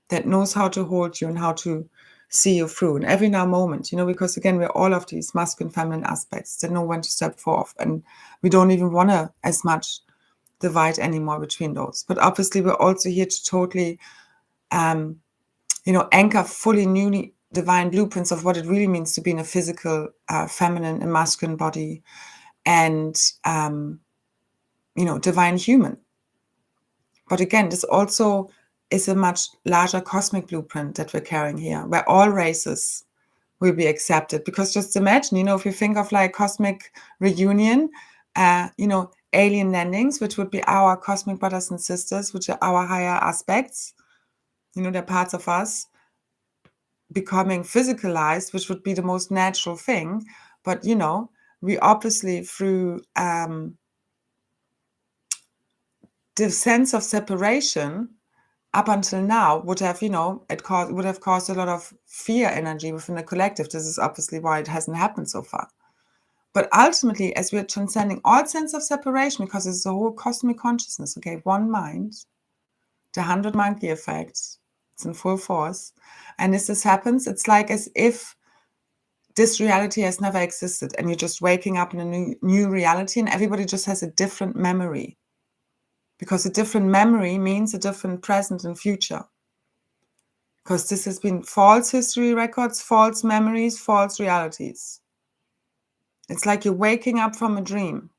that knows how to hold you and how to see you through in every now moment, because again, we're all of these masculine, feminine aspects that know when to step forth. And we don't even want to as much divide anymore between those. But obviously, we're also here to totally, anchor fully new divine blueprints of what it really means to be in a physical, feminine and masculine body and, divine human. But again, this also is a much larger cosmic blueprint that we're carrying here, where all races will be accepted. Because just imagine, if you think of like cosmic reunion, alien landings, which would be our cosmic brothers and sisters, which are our higher aspects, they're parts of us becoming physicalized, which would be the most natural thing. But, we obviously through the sense of separation up until now would have, would have caused a lot of fear energy within the collective. This is obviously why it hasn't happened so far. But ultimately, as we're transcending all sense of separation, because it's a whole cosmic consciousness, okay, one mind, the 100 monkey effect, it's in full force. And as this happens, it's like as if this reality has never existed and you're just waking up in a new reality, and everybody just has a different memory. Because a different memory means a different present and future. Because this has been false history records, false memories, false realities. It's like you're waking up from a dream.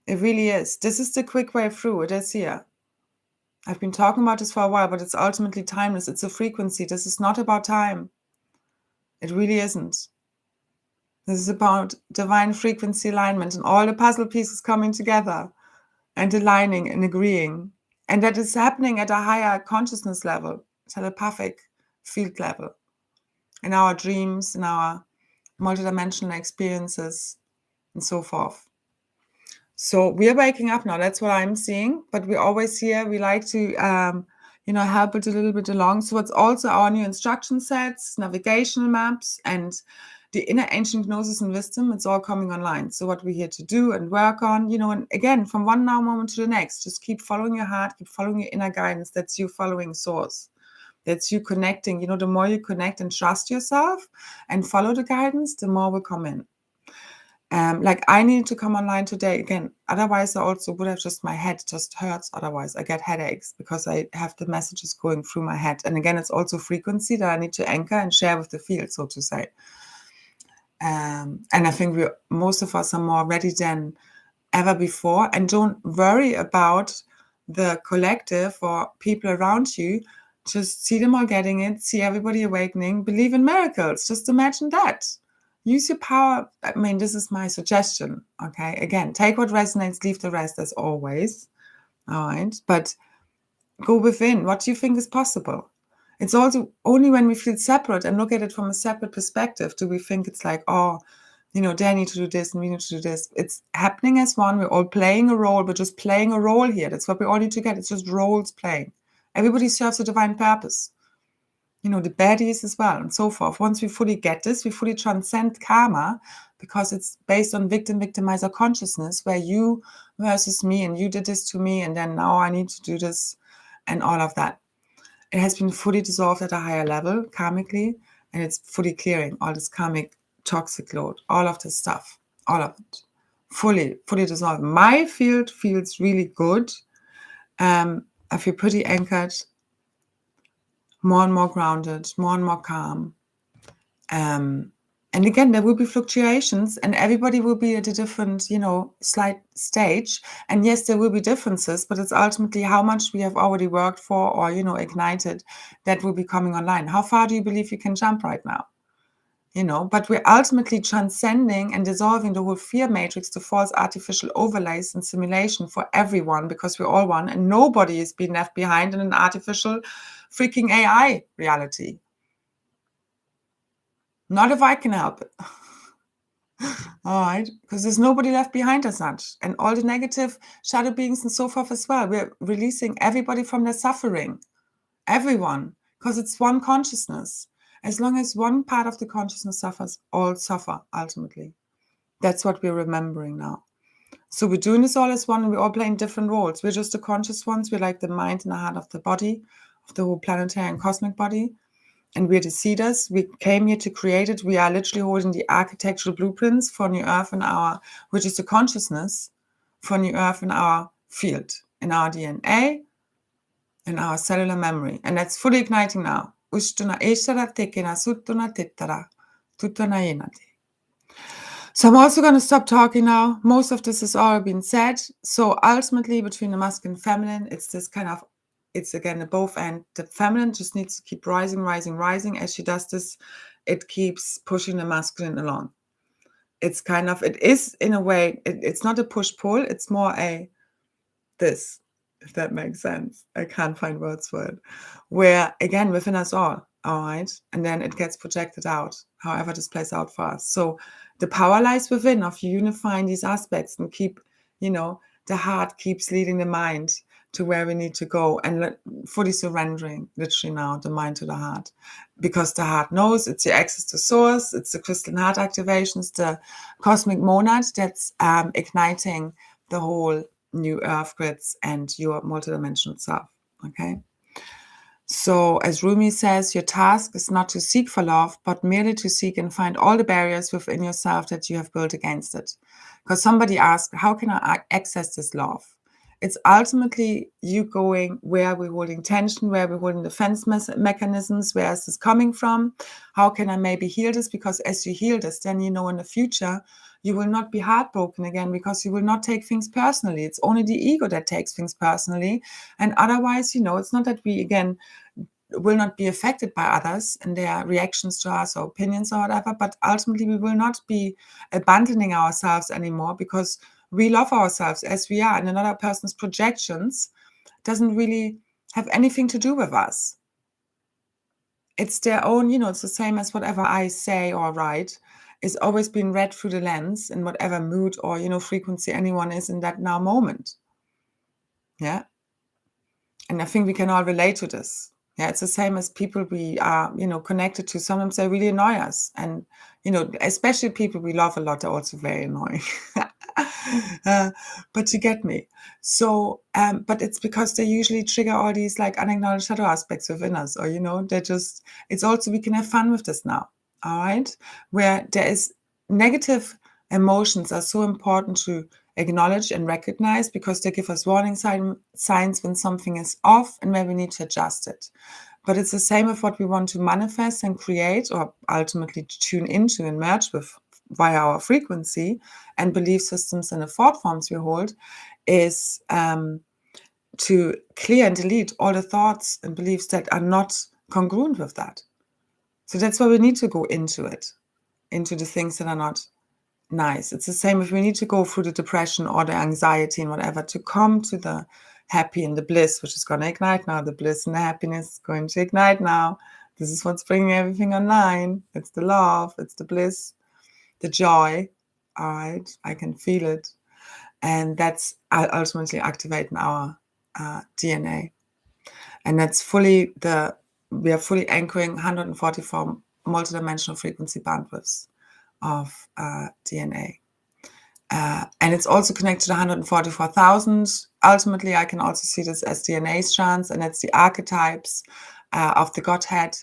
It really is. This is the quick way through. It is here. I've been talking about this for a while, but it's ultimately timeless. It's a frequency. This is not about time. It really isn't. This is about divine frequency alignment and all the puzzle pieces coming together and aligning and agreeing. And that is happening at a higher consciousness level, telepathic field level, in our dreams, in our multidimensional experiences, and so forth. So we're waking up now. That's what I'm seeing. But we're always here. We like to, help it a little bit along. So it's also our new instruction sets, navigational maps, and the inner ancient gnosis and wisdom. It's all coming online. So what we're here to do and work on, and again, from one now moment to the next, just keep following your heart, keep following your inner guidance. That's you following source. That's you connecting. The more you connect and trust yourself and follow the guidance, the more will come in. Like I needed to come online today again. Otherwise, I also would have my head just hurts. Otherwise, I get headaches because I have the messages going through my head. And again, it's also frequency that I need to anchor and share with the field, so to say. And I think most of us are more ready than ever before. And don't worry about the collective or people around you. Just see them all getting it. See everybody awakening. Believe in miracles. Just imagine that. use your power. I mean, this is my suggestion. Okay. Again, take what resonates, leave the rest as always. All right. But go within. What do you think is possible? It's also only when we feel separate and look at it from a separate perspective do we think it's like, oh, they need to do this and we need to do this. It's happening as one. We're all playing a role. We're just playing a role here. That's what we all need to get. It's just roles playing. Everybody serves a divine purpose. The baddies as well, and so forth. Once we fully get this, we fully transcend karma, because it's based on victim-victimizer consciousness, where you versus me, and you did this to me, and then now I need to do this, and all of that. It has been fully dissolved at a higher level, karmically, and it's fully clearing all this karmic toxic load, all of this stuff, all of it, fully dissolved. My field feels really good. I feel pretty anchored, more and more grounded, more and more calm. And again, there will be fluctuations, and everybody will be at a different, slight stage. And yes, there will be differences, but it's ultimately how much we have already worked for or, ignited that will be coming online. How far do you believe you can jump right now? But we're ultimately transcending and dissolving the whole fear matrix, the false artificial overlays and simulation for everyone, because we're all one and nobody is being left behind in an artificial freaking AI reality. Not if I can help it. All right, because there's nobody left behind as such. And all the negative shadow beings and so forth as well. We're releasing everybody from their suffering. Everyone, because it's one consciousness. As long as one part of the consciousness suffers, all suffer ultimately. That's what we're remembering now. So we're doing this all as one, and we're all playing different roles. We're just the conscious ones. We're like the mind and the heart of the body, of the whole planetary and cosmic body. And we're the seeders. We came here to create it. We are literally holding the architectural blueprints for New Earth in which is the consciousness for New Earth in our field, in our DNA, in our cellular memory. And that's fully igniting now. So I'm also going to stop talking now. Most of this has already been said. So ultimately, between the masculine and feminine, it's this kind of, it's again the both end. The feminine just needs to keep rising. As she does this, it keeps pushing the masculine along. It's kind of, it is in a way, it's not a push-pull. It's more this, if that makes sense. I can't find words for it. Where, again, within us all right? And then it gets projected out, however this plays out for us. So the power lies within of unifying these aspects and keep, the heart keeps leading the mind to where we need to go, and fully surrendering, literally now, the mind to the heart. Because the heart knows it's your access to source, it's the crystalline heart activations, the cosmic monad that's igniting the whole new earth grids and your multidimensional self, okay? So as Rumi says, your task is not to seek for love, but merely to seek and find all the barriers within yourself that you have built against it. Because somebody asked, how can I access this love? It's ultimately you going where we're holding tension, where we're holding defense mechanisms, where is this coming from? How can I maybe heal this? Because as you heal this, then in the future, you will not be heartbroken again, because you will not take things personally. It's only the ego that takes things personally. And otherwise, it's not that we, again, will not be affected by others and their reactions to us or opinions or whatever, but ultimately we will not be abandoning ourselves anymore, because we love ourselves as we are, and another person's projections doesn't really have anything to do with us. It's their own, it's the same as whatever I say or write is always being read through the lens in whatever mood or, frequency anyone is in that now moment. Yeah. And I think we can all relate to this. Yeah, it's the same as people we are, connected to. Sometimes they really annoy us. And, especially people we love a lot are also very annoying. But you get me. So, but it's because they usually trigger all these like unacknowledged shadow aspects within us. Or, it's also, we can have fun with this now. All right. Where there is negative emotions are so important to acknowledge and recognize, because they give us warning signs when something is off and where we need to adjust it. But it's the same with what we want to manifest and create, or ultimately tune into and merge with via our frequency and belief systems and the thought forms we hold, is to clear and delete all the thoughts and beliefs that are not congruent with that. So that's why we need to go into it. into the things that are not nice. It's the same if we need to go through the depression or the anxiety and whatever to come to the happy and the bliss, which is going to ignite now. The bliss and the happiness is going to ignite now. This is what's bringing everything online. It's the love, it's the bliss, the joy. All right, I can feel it. And that's ultimately activating our DNA. And that's we are fully anchoring 144 multidimensional frequency bandwidths of DNA. And it's also connected to 144,000. Ultimately, I can also see this as DNA strands, and it's the archetypes of the Godhead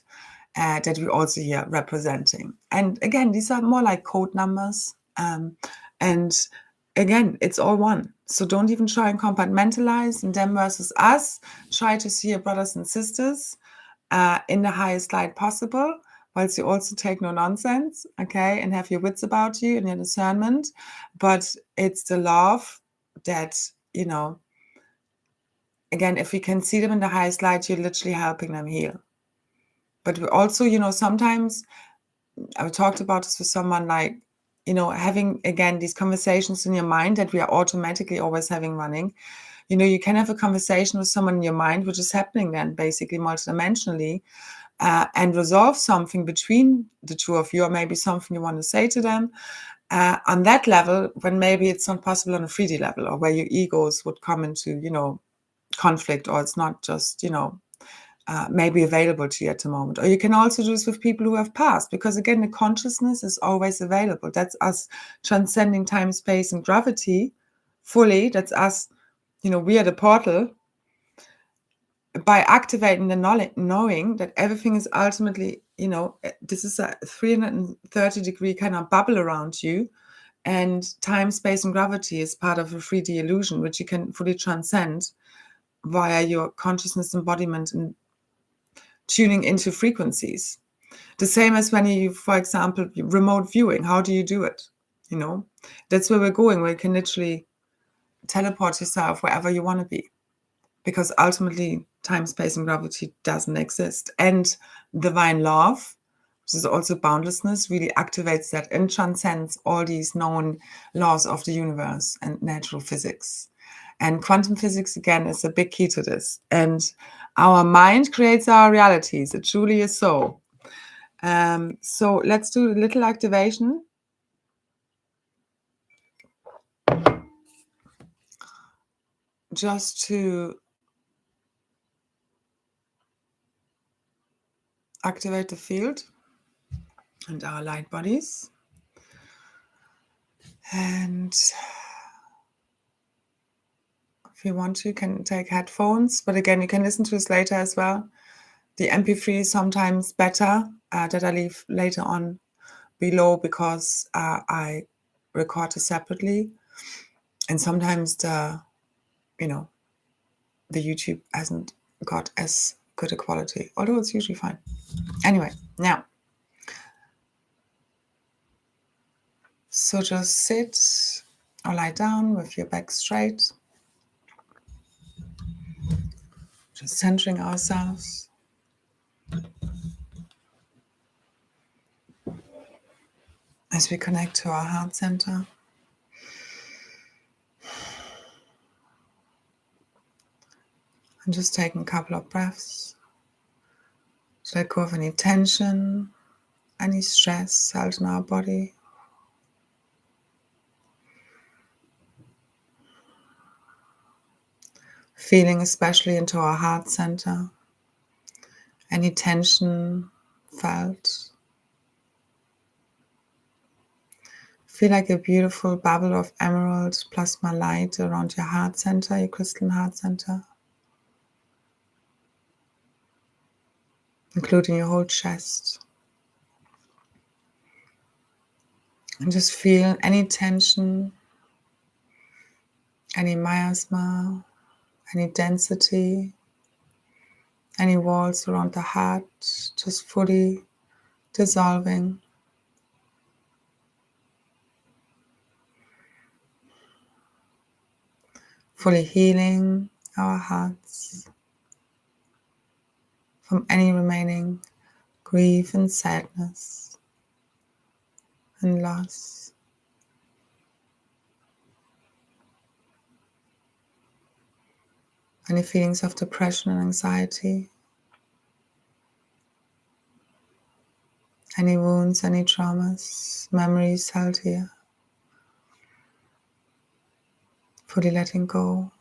that we also here representing. And again, these are more like code numbers. And again, it's all one. So don't even try and compartmentalize and them versus us. Try to see your brothers and sisters in the highest light possible, whilst you also take no nonsense, okay, and have your wits about you and your discernment. But it's the love that, again, if we can see them in the highest light, you're literally helping them heal. But we also, sometimes I talked about this with someone like, having, again, these conversations in your mind that we are automatically always having running. You can have a conversation with someone in your mind, which is happening then basically multidimensionally, and resolve something between the two of you, or maybe something you want to say to them on that level, when maybe it's not possible on a 3D level, or where your egos would come into, conflict, or it's not just, maybe available to you at the moment. Or you can also do this with people who have passed, because again, the consciousness is always available. That's us transcending time, space, and gravity fully. That's us, we are the portal. By activating the knowledge, knowing that everything is ultimately, this is a 330-degree kind of bubble around you, and time, space, and gravity is part of a 3D illusion, which you can fully transcend via your consciousness embodiment and tuning into frequencies. The same as when you, for example, remote viewing. How do you do it? That's where we're going, where you can literally teleport yourself wherever you want to be. Because ultimately, time, space, and gravity doesn't exist. And divine love, which is also boundlessness, really activates that and transcends all these known laws of the universe and natural physics. And quantum physics, again, is a big key to this. And our mind creates our realities. It truly is so. So let's do a little activation. Just to activate the field and our light bodies. And if you want to, you can take headphones. But again, you can listen to this later as well. The MP3 is sometimes better that I leave later on below, because I record it separately. And sometimes the YouTube hasn't got as good a quality, although it's usually fine. Anyway, now. So just sit or lie down with your back straight. Just centering ourselves. As we connect to our heart center. And just taking a couple of breaths. To let go of any tension, any stress held in our body. Feeling especially into our heart center. Any tension felt. Feel like a beautiful bubble of emerald plasma light around your heart center, your crystalline heart center. Including your whole chest. And just feel any tension, any miasma, any density, any walls around the heart, just fully dissolving. Fully healing our hearts from any remaining grief and sadness. and loss. Any feelings of depression and anxiety, any wounds, any traumas, memories held here, fully letting go.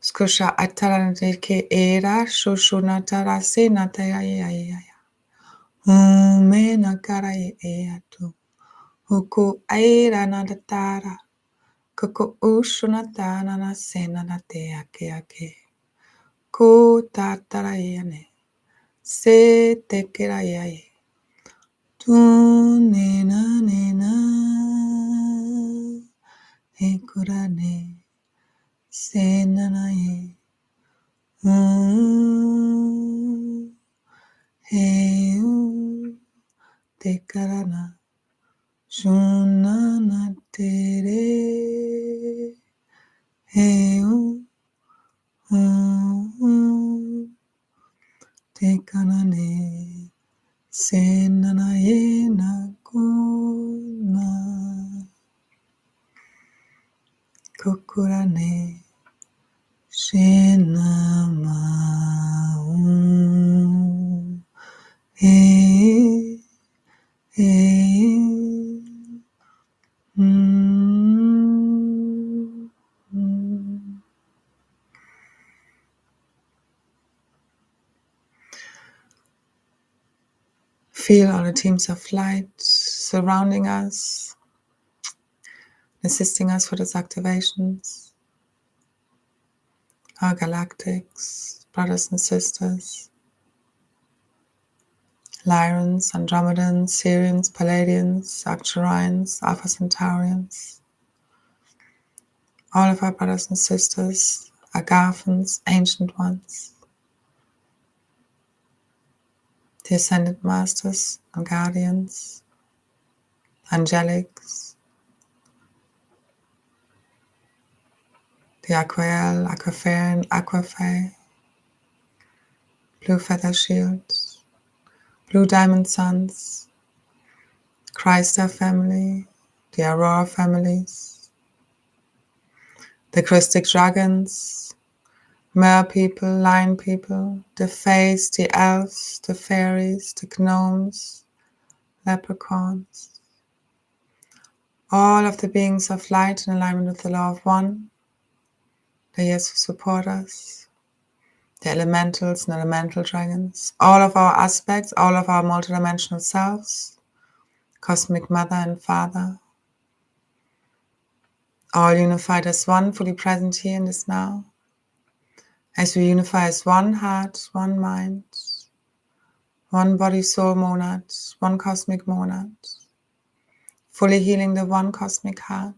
Skusha ataranike era shushunatara senataya ya. Mena karaye eatu. Huku aira nadatara. Kuku ushunatana na sena na te ake. Ko tatarayane. Se te kiraye. Tu nena nena. Hekurane. Senanaye. Heu te karana. Shunana tere. Heu. Te kanane. Senanaye nakuna. Kokurane. Shenama. Hey. Feel all the teams of light surrounding us, assisting us with these activations. Our galactics, brothers and sisters, Lyrans, Andromedans, Sirians, Palladians, Arcturians, Alpha Centaurians. All of our brothers and sisters, Agathans, Ancient Ones, the Ascended Masters and Guardians, Angelics, the Aquael, Aquafair, Aquafae, Blue Feather Shields, Blue Diamond Suns, Christa family, the Aurora families, the Christic Dragons, Mer people, Lion people, the Faes, the Elves, the Fairies, the Gnomes, Leprechauns, all of the beings of light in alignment with the law of one, the yes who support us, the elementals and elemental dragons, all of our aspects, all of our multidimensional selves, cosmic mother and father, all unified as one, fully present here in this now, as we unify as one heart, one mind, one body, soul, monad, one cosmic monad, fully healing the one cosmic heart,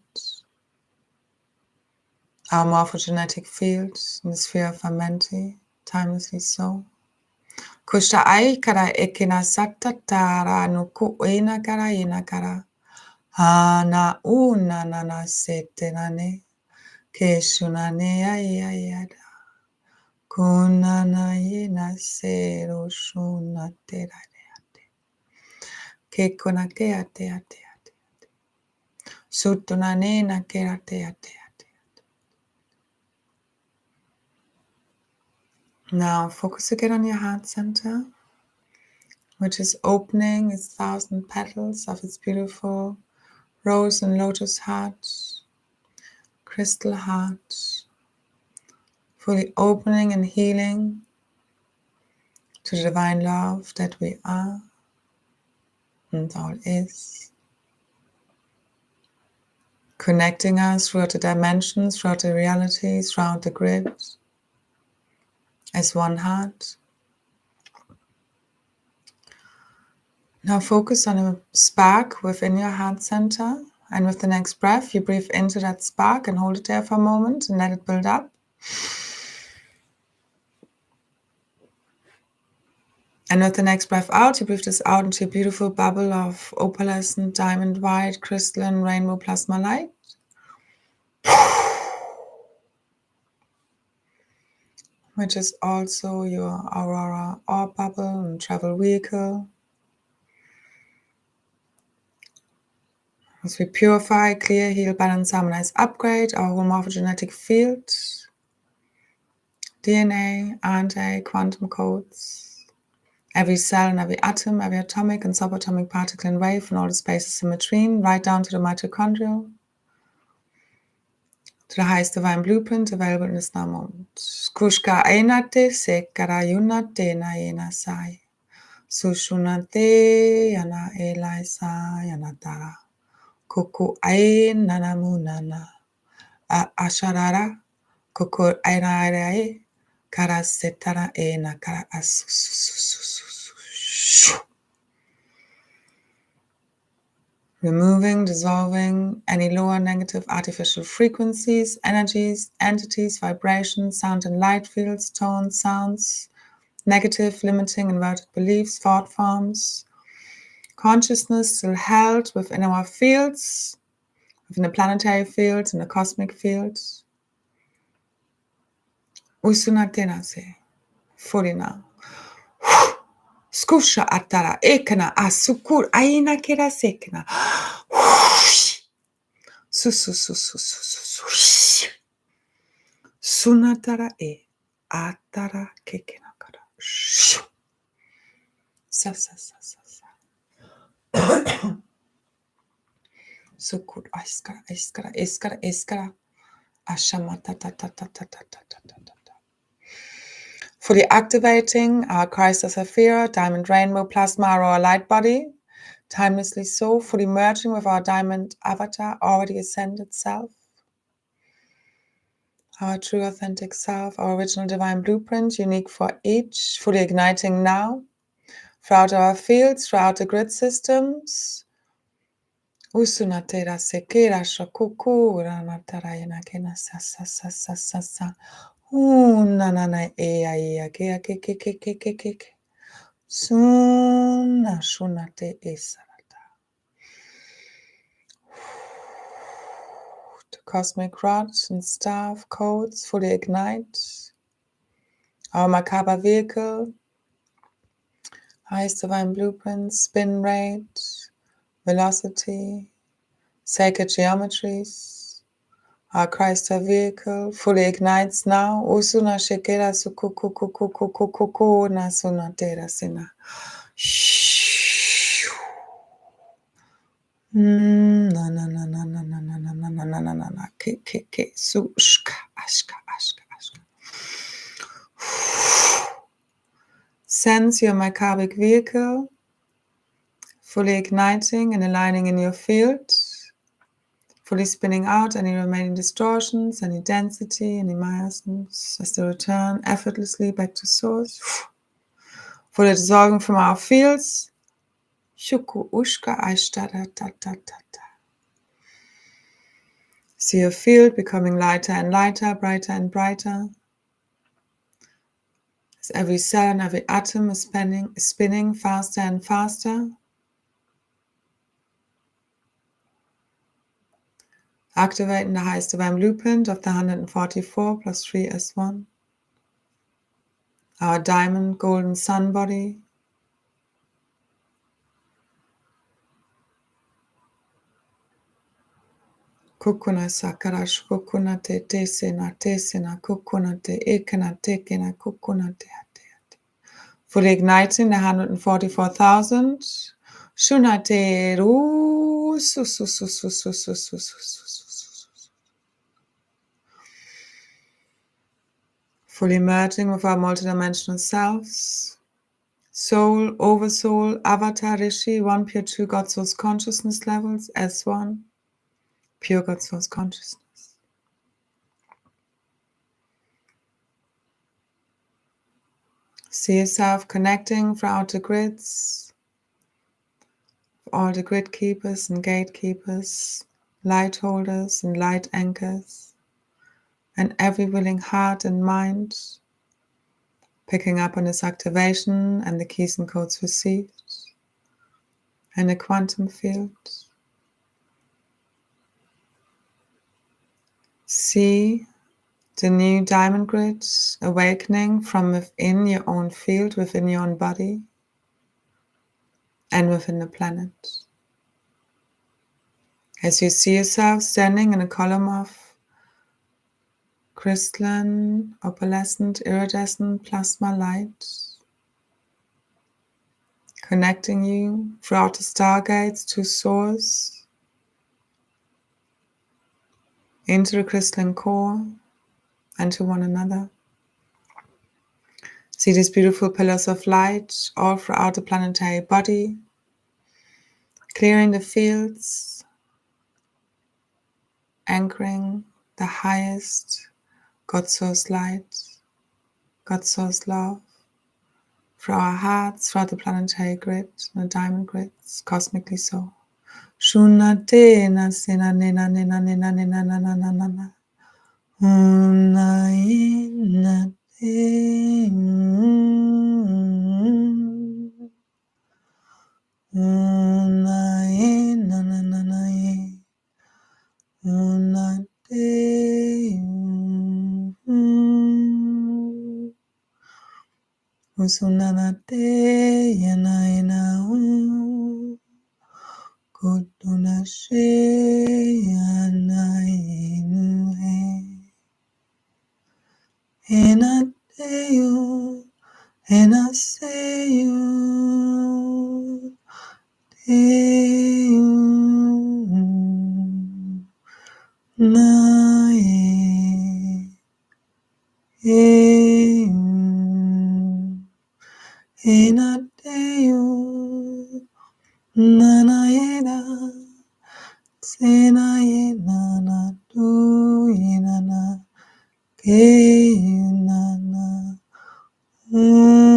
our morphogenetic field in the sphere of our mente, timelessly so. Kusha ai kara ekina satatara no kuena kara ina kara. Ana una nana setenane. Keshunane ayayada. Kunana yena sero shuna teradeate. Kekona keate ate ate. Sutunane na kerate ate ate. Now focus again on your heart center, which is opening its 1,000 petals of its beautiful rose and lotus heart, crystal heart, fully opening and healing to the divine love that we are and all is, connecting us throughout the dimensions, throughout the realities, throughout the grid, as one heart. Now focus on a spark within your heart center, and with the next breath, you breathe into that spark and hold it there for a moment and let it build up. And with the next breath out, you breathe this out into a beautiful bubble of opalescent, diamond white, crystalline, rainbow plasma light. which is also your aurora orb bubble and travel vehicle. As we purify, clear, heal, balance, harmonize, upgrade our whole morphogenetic field, DNA, RNA, quantum codes, every cell and every atom, every atomic and subatomic particle and wave, and all the spaces in between, right down to the mitochondrial, to the highest divine blueprint available in this now moment. Kushka ainate sekara yunate na yena sai. Sushunate yana elaisa yana tara. Kuku ain nanamunana. Asharara. Kuku aina kara setara ena kara asu. Removing, dissolving any lower negative artificial frequencies, energies, entities, vibrations, sound and light fields, tones, sounds, negative, limiting, inverted beliefs, thought forms, consciousness still held within our fields, within the planetary fields and the cosmic fields. Usunatenase, fully now. Skusha atara ekana asukur aina kera sekna. Sunatara e atara kekena kara. Sa. Sukur iskara. Ashamata ta. Fully activating our Christ as Saphira, diamond rainbow plasma, our light body, timelessly so, fully merging with our diamond avatar, already ascended self, our true authentic self, our original divine blueprint, unique for each, fully igniting now, throughout our fields, throughout the grid systems. Usunatera sekera shakuku, ranatarayana kena sa. Nanana ea ke. Suna shunate esarata. The cosmic rods and staff codes fully ignite. Our Merkaba vehicle, highest divine blueprint, spin rate, velocity, sacred geometries. Our Christ vehicle fully ignites now. Usuna shekera sukukukukukukukuku nasuna tera sina. Na ke su ashka. Sense your Merkabic vehicle fully igniting and aligning in your field. Fully spinning out any remaining distortions, any density, any miasms as they return effortlessly back to source. Fully dissolving from our fields. Shuku ushka aishtara ta. See your field becoming lighter and lighter, brighter and brighter. As every cell and every atom is spinning faster and faster. Activating the highest divine blueprint of the 144 plus 3 as 1. Our diamond golden sun body. Kukuna sakarash kukuna te tesena kukuna te ekana tekena kukuna te ate. Fully igniting the 144,000. Shunate ru su. Fully merging with our multidimensional selves. Soul, oversoul, avatar, rishi, one pure true God source consciousness levels, S1, pure God source consciousness. See yourself connecting throughout the grids, all the grid keepers and gatekeepers, light holders and light anchors, and every willing heart and mind, picking up on this activation and the keys and codes received, and the quantum field. See the new diamond grid awakening from within your own field, within your own body, and within the planet. As you see yourself standing in a column of crystalline, opalescent, iridescent plasma light, connecting you throughout the stargates to Source, into the crystalline core, and to one another. See these beautiful pillars of light all throughout the planetary body, clearing the fields, anchoring the highest God Source light, God Source love, through our hearts, throughout the planetary grid, the diamond grids, cosmically so. Shuna te na sena nena nena nena nena na na na na na. Una ina te. Una ina na na na ye. Una te. Usunana te yana ina u. Kutuna she yana inu he. And I tell you, and I say you, tell you, na and I tell you, na na na, say na na na do na na, ke na na. Sunana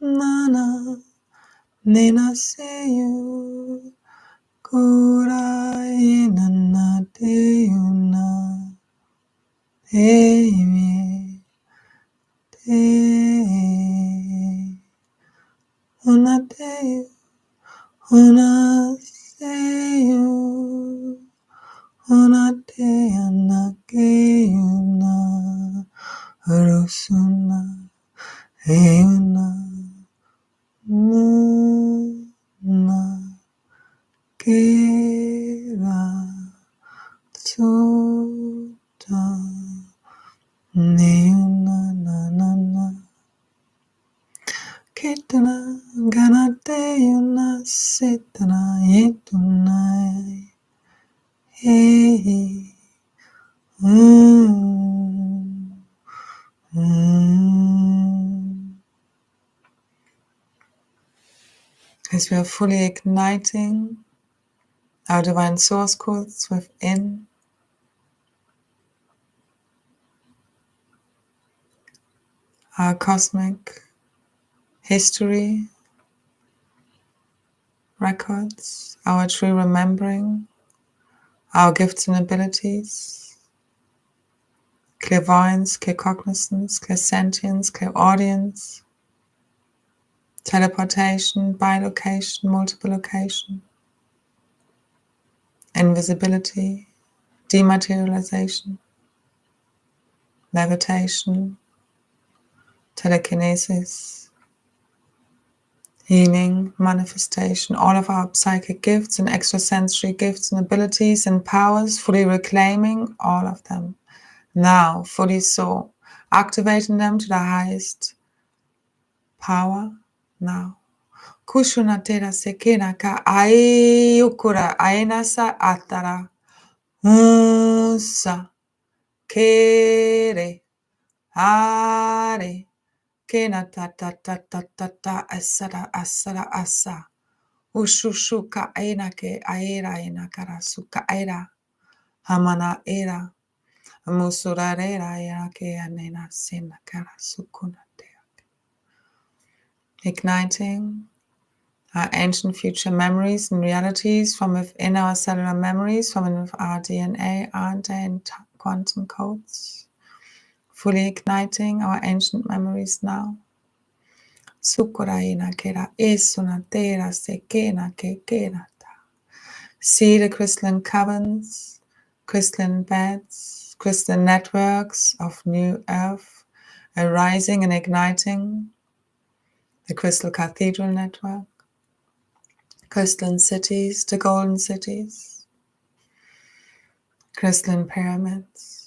Nana Nena seyu Kurai Nana Teuna Teime Te Una Teyu Una seyu Una te anakeyuna Rusuna Euna Nuna Kera Tsuta Neuna Nanana Ketana Ganateyuna Setana Yetunai Hey, As we are fully igniting our divine source codes within, our cosmic history records, our true remembering, our gifts and abilities, clairvoyance, claircognizance, clairsentience, clairaudience, teleportation, bilocation, multiple location, invisibility, dematerialization, levitation, telekinesis, healing, manifestation, all of our psychic gifts and extrasensory gifts and abilities and powers, fully reclaiming all of them. Now, fully so, activating them to the highest power now. Kushuna tera sekena ka ayukura ainasa atara usa kere are kena ta ta ta ta ta ta asara asara asa ushushuka aina ke aira ina kara suka aira hamana era musurarera era ke anena sena kara sukuna te. Igniting our ancient future memories and realities from within our cellular memories, from within our DNA, RNA, and quantum codes, fully igniting our ancient memories now. Sukuraina kera esuna tera sekena kekena. See the crystalline caverns, crystalline beds, crystalline networks of new earth arising and igniting, the crystal cathedral network, crystalline cities, the golden cities, crystalline pyramids.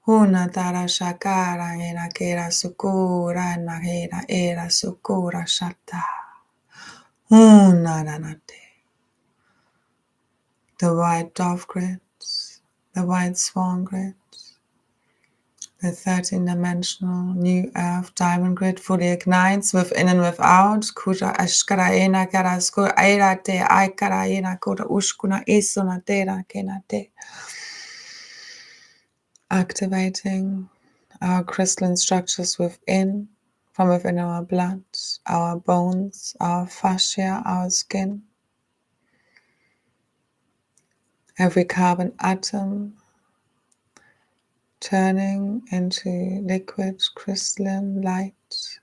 Una tara shakara era kera sukura nahera era sukura shata. Una ranate. The white dove grids, the white swan grids, the 13-dimensional new earth diamond grid fully ignites within and without. Kuta ashkara ena kara skur aira te aikara ena kuta ushkuna isuna tera kenate. Activating our crystalline structures within, from within our blood, our bones, our fascia, our skin. Every carbon atom turning into liquid crystalline light,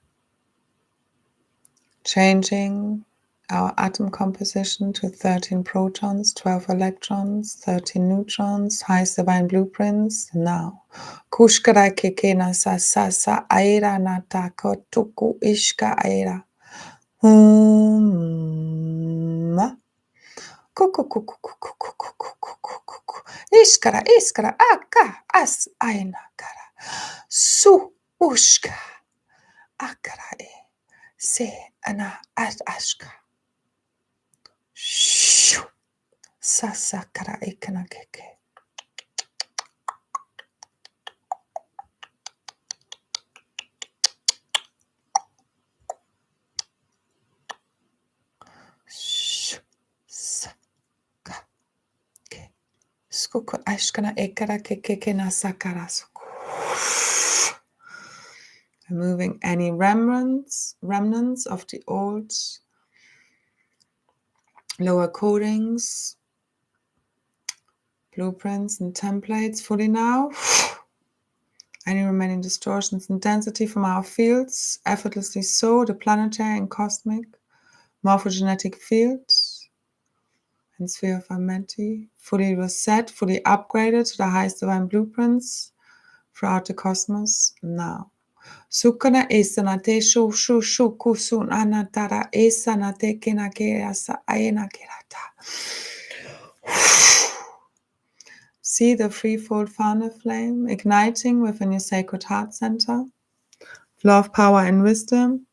changing our atom composition to 13 protons, 12 electrons, 13 neutrons, highest divine blueprints. Now, kushkara kekena sa sa sa aira nata kotuku ishka aira. Kuku kuku kuku kuku kuku kuku iskara iskara aka as aina kara su ushka akara e se ana as ashka shu sasa kara ekana keke. Skuku ashkana ekara keke na sakara suku. Removing any remnants of the old lower codings, blueprints and templates fully now. Any remaining distortions and density from our fields, effortlessly so, the planetary and cosmic morphogenetic fields and sphere of Amenti, fully reset, fully upgraded to the highest divine blueprints throughout the cosmos now. Sukana esanate shu shu shu kusun anatara esanate kenake asa aena kerata. See the threefold founder flame igniting within your sacred heart center. Flow of power and wisdom.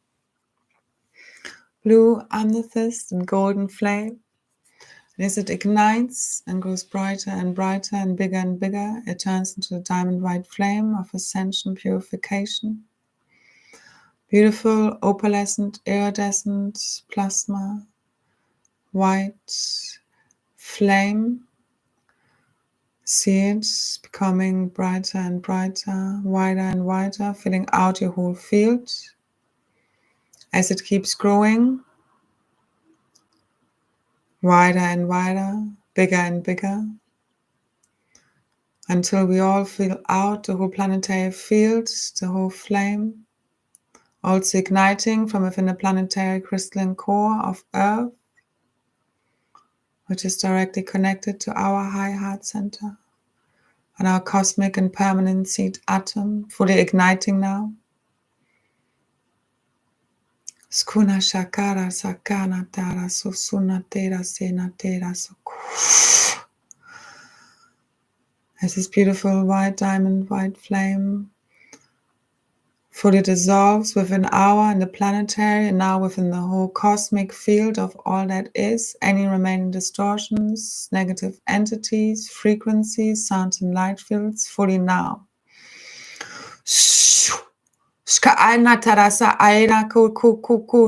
Blue, amethyst, and golden flame. And as it ignites and grows brighter and brighter and bigger, it turns into a diamond white flame of ascension purification. Beautiful, opalescent, iridescent, plasma, white flame. See it becoming brighter and brighter, wider and wider, filling out your whole field. As it keeps growing, wider and wider, bigger and bigger, until we all fill out the whole planetary field, the whole flame, also igniting from within the planetary crystalline core of Earth, which is directly connected to our high heart center, and our cosmic and permanent seed atom, fully igniting now. Skuna shakara sakana tara susuna tera sena tera suku. As this beautiful white diamond white flame fully dissolves within our and the planetary and now within the whole cosmic field of all that is, any remaining distortions, negative entities, frequencies, sounds and light fields fully now. Ska aina tarasa aina ku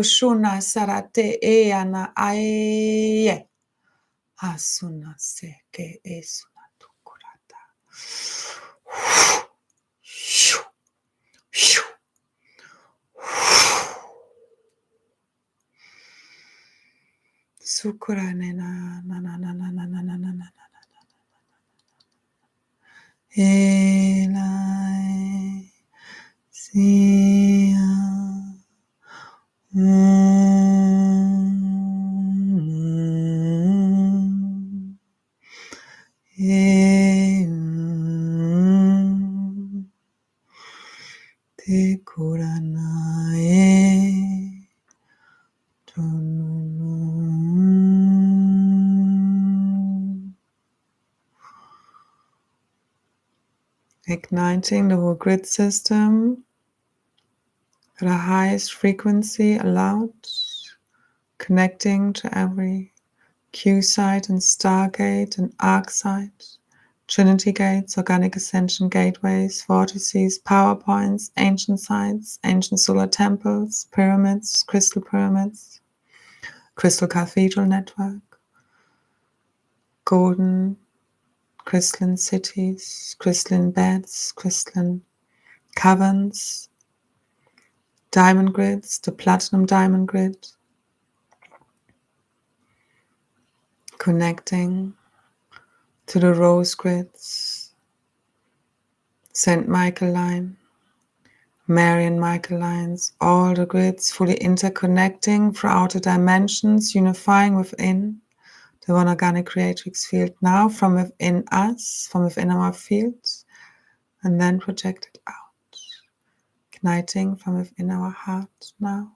shuna sarate eana aye. Asuna se ke esuna tukurata. Sukurane na na na na na na na na na na. Elai Kuranae. Igniting the whole grid system at the highest frequency allowed, connecting to every Q site and stargate and arc site, Trinity gates, organic ascension gateways, vortices, power points, ancient sites, ancient solar temples, pyramids, crystal cathedral network, golden crystalline cities, crystalline beds, crystalline caverns, diamond grids, the platinum diamond grid, connecting to the rose grids, St. Michael line, Marian Michael lines, all the grids fully interconnecting throughout the dimensions, unifying within the Divine Organic Creatrix Field now, from within us, from within our fields, and then projected out, igniting from within our heart now.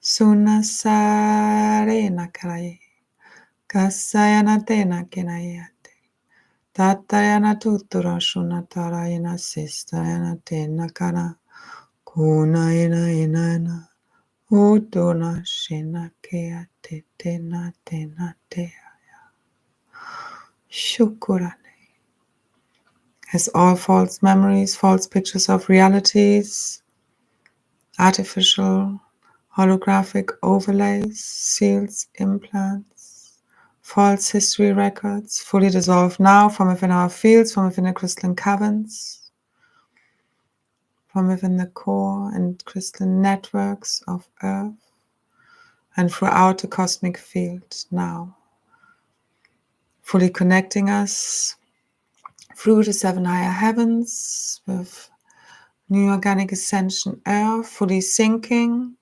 Suna sarena karaye, kasayana tena kenayate, tatayana tutura shunatara ina sistayana tena kara, kuna ina, udona shina kea te tena tea. Shukurane. As all false memories, false pictures of realities, artificial, holographic overlays, seals, implants, false history records, fully dissolved now from within our fields, from within the crystalline caverns, from within the core and crystalline networks of Earth, and throughout the cosmic field now, fully connecting us through the 7 higher heavens with new organic ascension Earth, fully syncing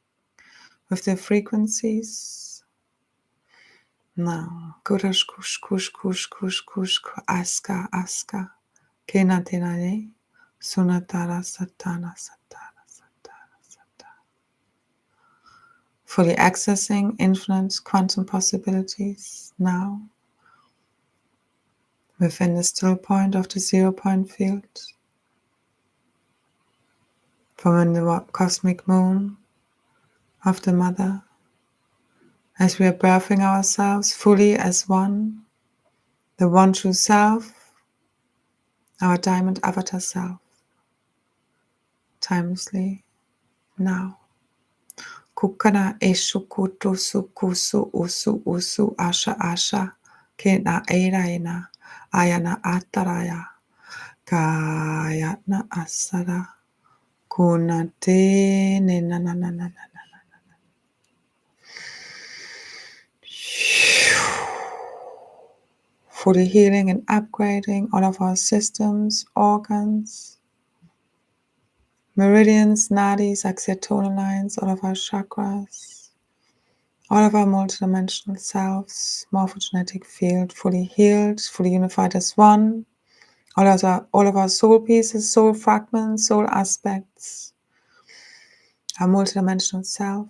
with the frequencies. Now, kush, aska, kena tenane, sunatara, satana. Fully accessing infinite quantum possibilities now, within the still point of the 0 point field, from the cosmic moon of the Mother, as we are birthing ourselves fully as one, the one true self, our diamond avatar self, timelessly now. Kukana eshu kutu sukusu usu asha kena eiraina ayana ataraya kayatna asara kunate na. Fully healing and upgrading all of our systems, organs, meridians, nadis, axial tonal lines, all of our chakras, all of our multidimensional selves, morphogenetic field, fully healed, fully unified as one, all of our soul pieces, soul fragments, soul aspects, our multidimensional self,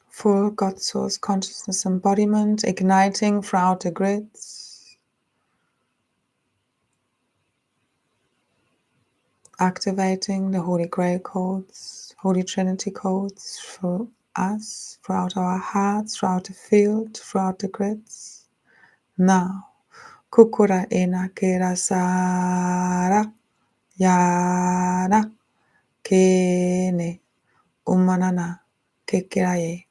full God Source consciousness embodiment, igniting throughout the grids, activating the Holy Grail codes, Holy Trinity codes through us, throughout our hearts, throughout the field, throughout the grids. Now, kukura ena kera sara yana kene umanana kekeraye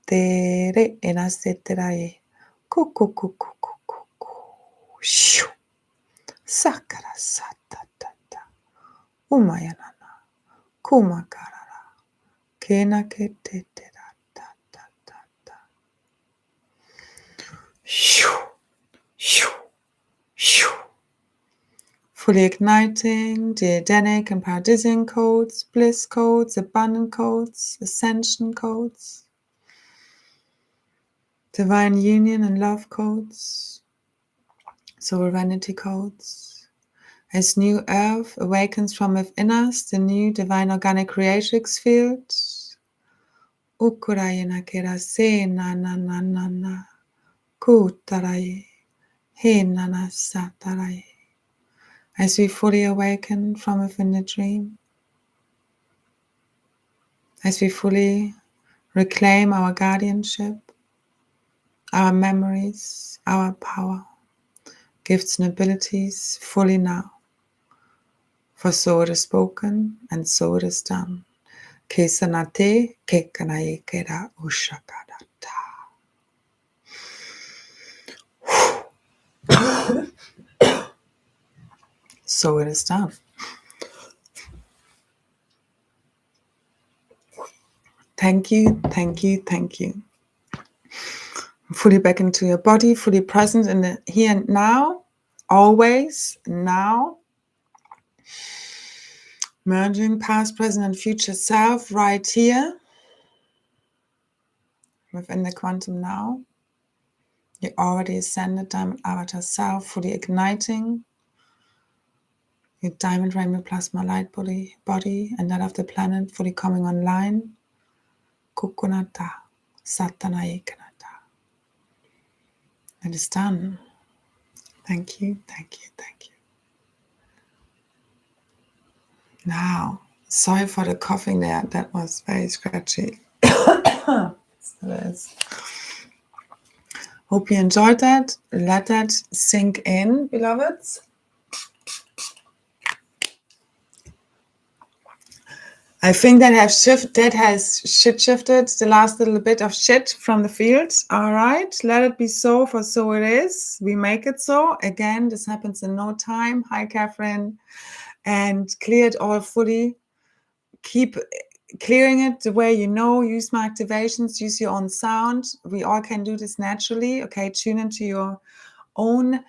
tere ena seteraye kuku shu sakara satata umayanana kumakarara kena ketetera ta shu fully igniting the Edenic and Paradisian codes, bliss codes, abundant codes, ascension codes, divine union and love codes, sovereignty codes, As new earth awakens from within us, the new Divine Organic Creatrix Field. Ukurayena kera se na na na na na. Kutaraye. He na na sataraye. As we fully awaken from within the dream. As we fully reclaim our guardianship, our memories, our power, gifts and abilities fully now. For so it is spoken and so it is done. Kesanate kekanaye kera ushakadata. So it is done. Thank you, thank you, thank you. Fully back into your body, fully present in the here and now, always now. Merging past, present, and future self right here within the quantum now. You already ascended diamond avatar self, fully igniting your diamond rainbow plasma light body and that of the planet fully coming online. Kukunata, satanayikanata. It is done. Thank you, thank you, thank you. Now, sorry for the coughing there. That was very scratchy. Hope you enjoyed that. Let that sink in, beloveds. I think that has shifted the last little bit of shit from the field. All right, let it be so, for so it is. We make it so. Again, this happens in no time. Hi, Catherine. And clear it all fully. Keep clearing it the way you know. Use my activations. Use your own sound. We all can do this naturally. Okay, tune into your own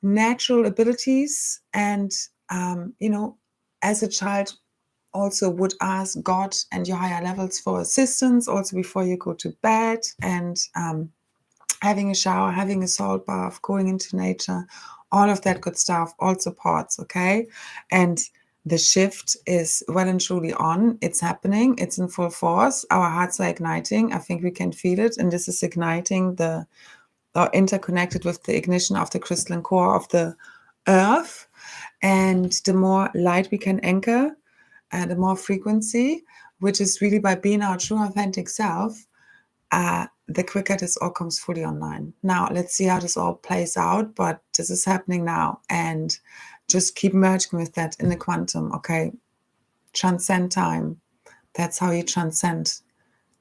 natural abilities. And, as a child, also would ask God and your higher levels for assistance also before you go to bed, and having a shower, having a salt bath, going into nature, all of that good stuff all supports, okay? And the shift is well and truly on. It's happening. It's in full force. Our hearts are igniting. I think we can feel it. And this is igniting or interconnected with the ignition of the crystalline core of the earth. And the more light we can anchor, the more frequency, which is really by being our true authentic self, the quicker this all comes fully online. Now, let's see how this all plays out, but this is happening now. And just keep merging with that in the quantum, okay? Transcend time. That's how you transcend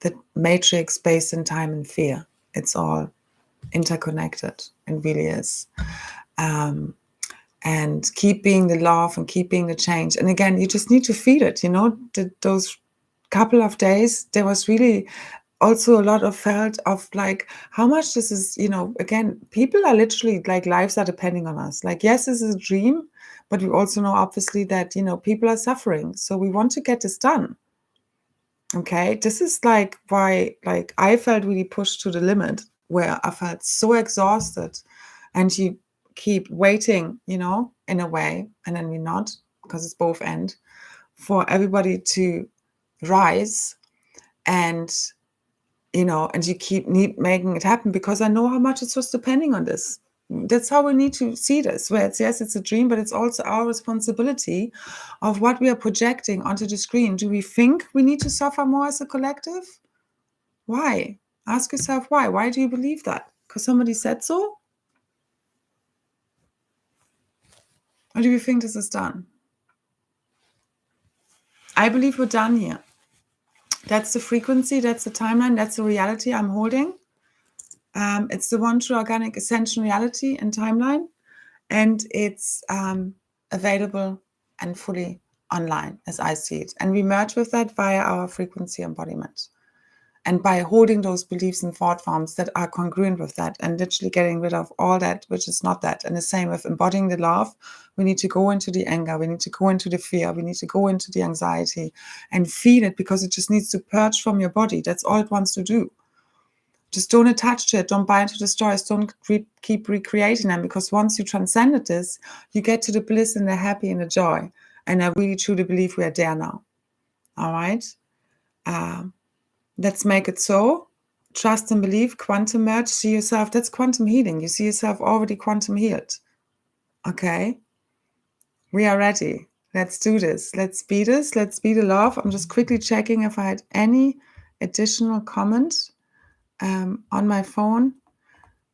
the matrix, space and time and fear. It's all interconnected. It really is. And keep being the love and keep being the change. And again, you just need to feel it, those couple of days, there was really also a lot of felt of like how much this is, again, people are literally like lives are depending on us. Like, yes, this is a dream, but we also know obviously that, people are suffering. So we want to get this done. Okay. This is like why, like I felt really pushed to the limit where I felt so exhausted, and you keep waiting, in a way, and then we not, because it's both end, for everybody to rise, and and you keep making it happen, because I know how much it's just depending on this. That's how we need to see this, where it's, yes, it's a dream, but it's also our responsibility of what we are projecting onto the screen. Do we think we need to suffer more as a collective? Why? Ask yourself why. Why do you believe that? Because somebody said so? Or do you think this is done? I believe we're done here. That's the frequency, that's the timeline, that's the reality I'm holding. It's the one true organic ascension reality and timeline. And it's available and fully online as I see it. And we merge with that via our frequency embodiment. And by holding those beliefs and thought forms that are congruent with that, and literally getting rid of all that which is not that. And the same with embodying the love, we need to go into the anger, we need to go into the fear, we need to go into the anxiety and feel it, because it just needs to purge from your body. That's all it wants to do. Just don't attach to it. Don't buy into the stories. Don't keep recreating them, because once you transcended this, you get to the bliss and the happy and the joy. And I really truly believe we are there now. All right? Let's make it so. Trust and believe, quantum merge, see yourself. That's quantum healing. You see yourself already quantum healed. Okay? We are ready. Let's do this. Let's be this. Let's be the love. I'm just quickly checking if I had any additional comments on my phone.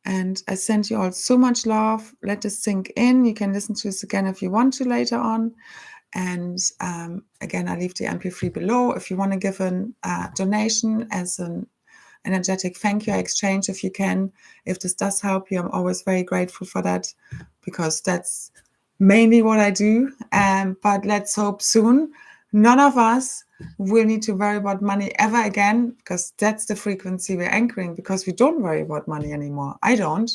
And I send you all so much love. Let this sink in. You can listen to this again if you want to later on. And again, I leave the MP3 below. If you want to give a donation as an energetic thank you exchange, if you can, if this does help you, I'm always very grateful for that, because that's mainly what I do. But let's hope soon none of us will need to worry about money ever again, because that's the frequency we're anchoring, because we don't worry about money anymore. I don't.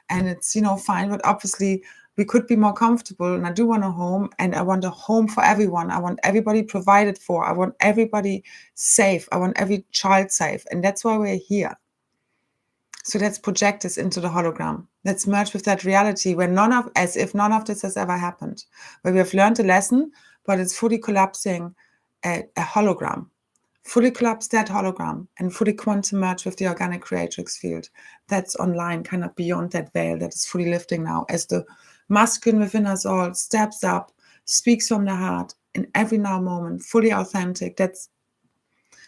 And it's, fine. But obviously we could be more comfortable, and I do want a home, and I want a home for everyone. I want everybody provided for. I want everybody safe. I want every child safe. And that's why we're here. So let's project this into the hologram. Let's merge with that reality where as if none of this has ever happened, where we have learned a lesson, but it's fully collapsing a hologram. Fully collapse that hologram and fully quantum merge with the organic creatrix field. That's online, kind of beyond that veil that is fully lifting now, as the masculine within us all steps up, speaks from the heart in every now moment, fully authentic. That's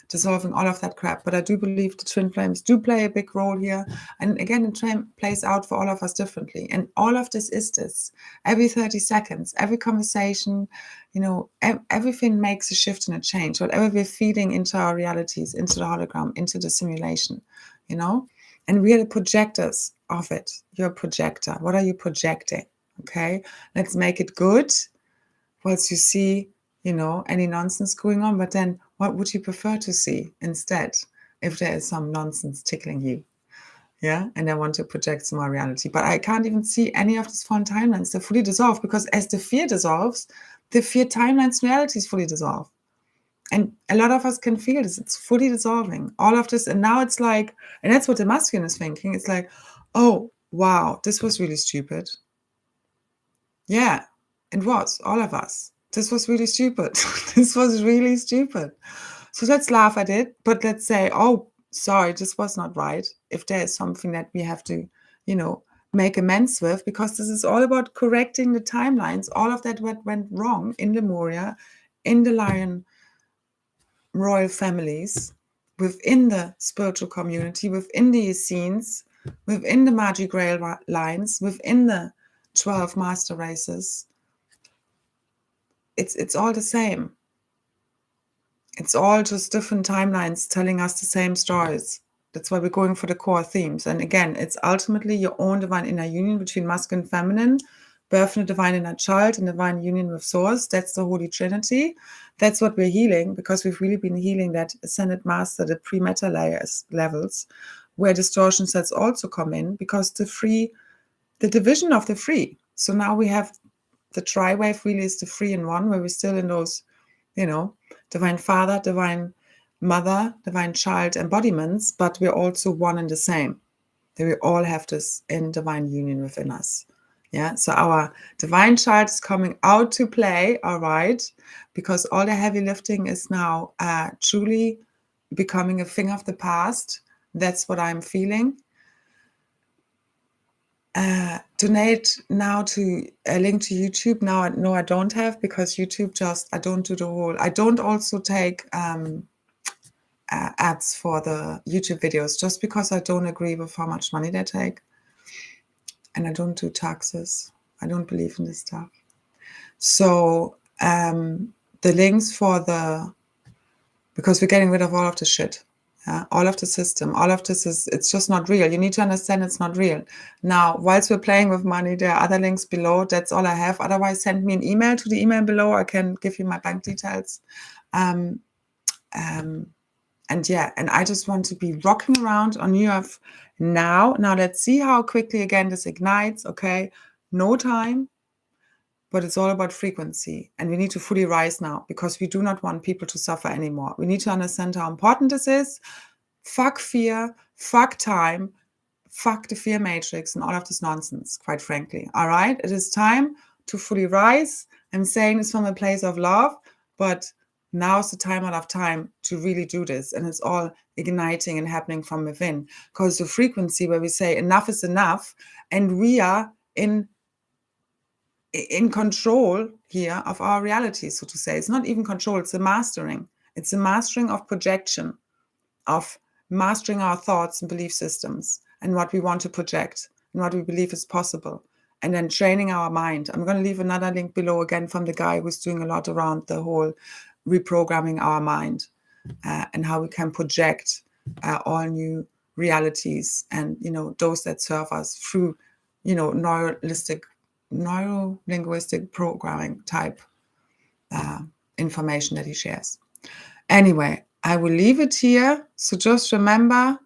dissolving all of that crap. But I do believe the twin flames do play a big role here. And again, it plays out for all of us differently. And all of this is this. Every 30 seconds, every conversation, everything makes a shift and a change. Whatever we're feeding into our realities, into the hologram, into the simulation, And we are the projectors of it. You're a projector. What are you projecting? Okay? Let's make it good. Once you see, any nonsense going on, but then what would you prefer to see instead if there is some nonsense tickling you? Yeah, and I want to project some more reality, but I can't even see any of these fallen timelines. They're fully dissolved, because as the fear dissolves, the fear timelines realities fully dissolve. And a lot of us can feel this. It's fully dissolving. All of this, and now it's like, and that's what the masculine is thinking. It's like, oh, wow, this was really stupid. Yeah, it was, all of us. This was really stupid. This was really stupid. So let's laugh at it, but let's say, oh, sorry, this was not right. If there is something that we have to, make amends with, because this is all about correcting the timelines, all of that what went wrong in Lemuria, in the Lion royal families, within the spiritual community, within the Essenes, within the Magic Grail lines, within the 12 master races. It's all the same. It's all just different timelines telling us the same stories. That's why we're going for the core themes. And again, it's ultimately your own divine inner union between masculine and feminine, birth in a divine inner child, and divine union with source. That's the Holy Trinity. That's what we're healing, because we've really been healing that ascended master, the pre-meta levels, where distortion sets also come in, because the division of the free. So now we have the tri-wave really is the 3 in 1, where we're still in those, divine father, divine mother, divine child embodiments, but we're also one and the same. That we all have this in divine union within us. Yeah, so our divine child is coming out to play, all right, because all the heavy lifting is now truly becoming a thing of the past. That's what I'm feeling. Donate now to a link to YouTube. Now, no, I don't have, because YouTube I don't do the whole, I don't also take ads for the YouTube videos, just because I don't agree with how much money they take. And I don't do taxes. I don't believe in this stuff. So the links because we're getting rid of all of the shit. All of the system, all of this it's just not real. You need to understand it's not real. Now, whilst we're playing with money, there are other links below. That's all I have. Otherwise, send me an email to the email below. I can give you my bank details. And I just want to be rocking around on New Earth now. Now, let's see how quickly again this ignites. Okay, no time. But it's all about frequency, and we need to fully rise now, because we do not want people to suffer anymore. We need to understand how important this is Fuck fear, fuck time, fuck the fear matrix and all of this nonsense, quite frankly. All right? It is time to fully rise. I'm saying this from a place of love, but now's the time out of time to really do this. And it's all igniting and happening from within. Because the frequency where we say enough is enough, and we are in control here of our reality, so to say. It's not even control, it's a mastering. It's a mastering of projection, of mastering our thoughts and belief systems and what we want to project and what we believe is possible. And then training our mind. I'm going to leave another link below again from the guy who's doing a lot around the whole reprogramming our mind and how we can project all new realities and, those that serve us through, neuro-linguistic programming type information that he shares. Anyway, I will leave it here. So just remember,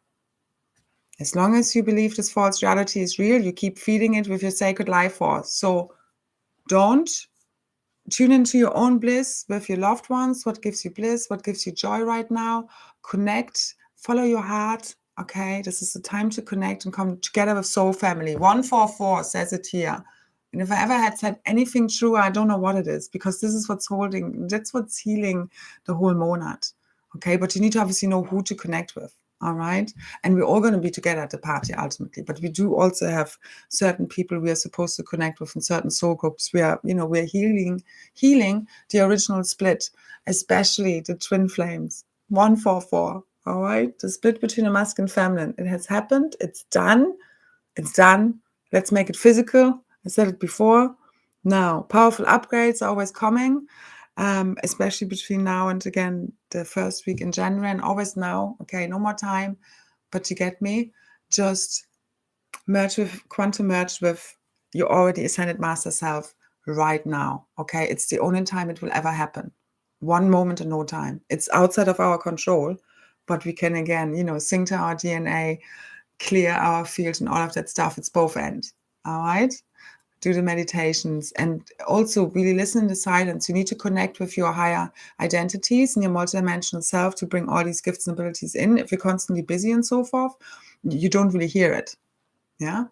as long as you believe this false reality is real, you keep feeding it with your sacred life force. So don't tune into your own bliss with your loved ones. What gives you bliss? What gives you joy right now? Connect, follow your heart. Okay, this is the time to connect and come together with soul family. 144 says it here. And if I ever had said anything true, I don't know what it is, because this is what's that's what's healing the whole monad. Okay, but you need to obviously know who to connect with. All right. And we're all going to be together at the party ultimately. But we do also have certain people we are supposed to connect with in certain soul groups. We're healing the original split, especially the twin flames. 144. All right. The split between the masculine and feminine. It has happened. It's done. It's done. Let's make it physical. I said it before. Now, powerful upgrades are always coming. Especially between now and again the first week in January, and always now. Okay, no more time, but you get me. Just quantum merge with your already ascended master self right now. Okay, it's the only time it will ever happen. One moment and no time. It's outside of our control, but we can again, sync to our DNA, clear our field and all of that stuff. It's both ends. All right. Do the meditations and also really listen in the silence. You need to connect with your higher identities and your multidimensional self to bring all these gifts and abilities in. If you're constantly busy and so forth, you don't really hear it. Yeah.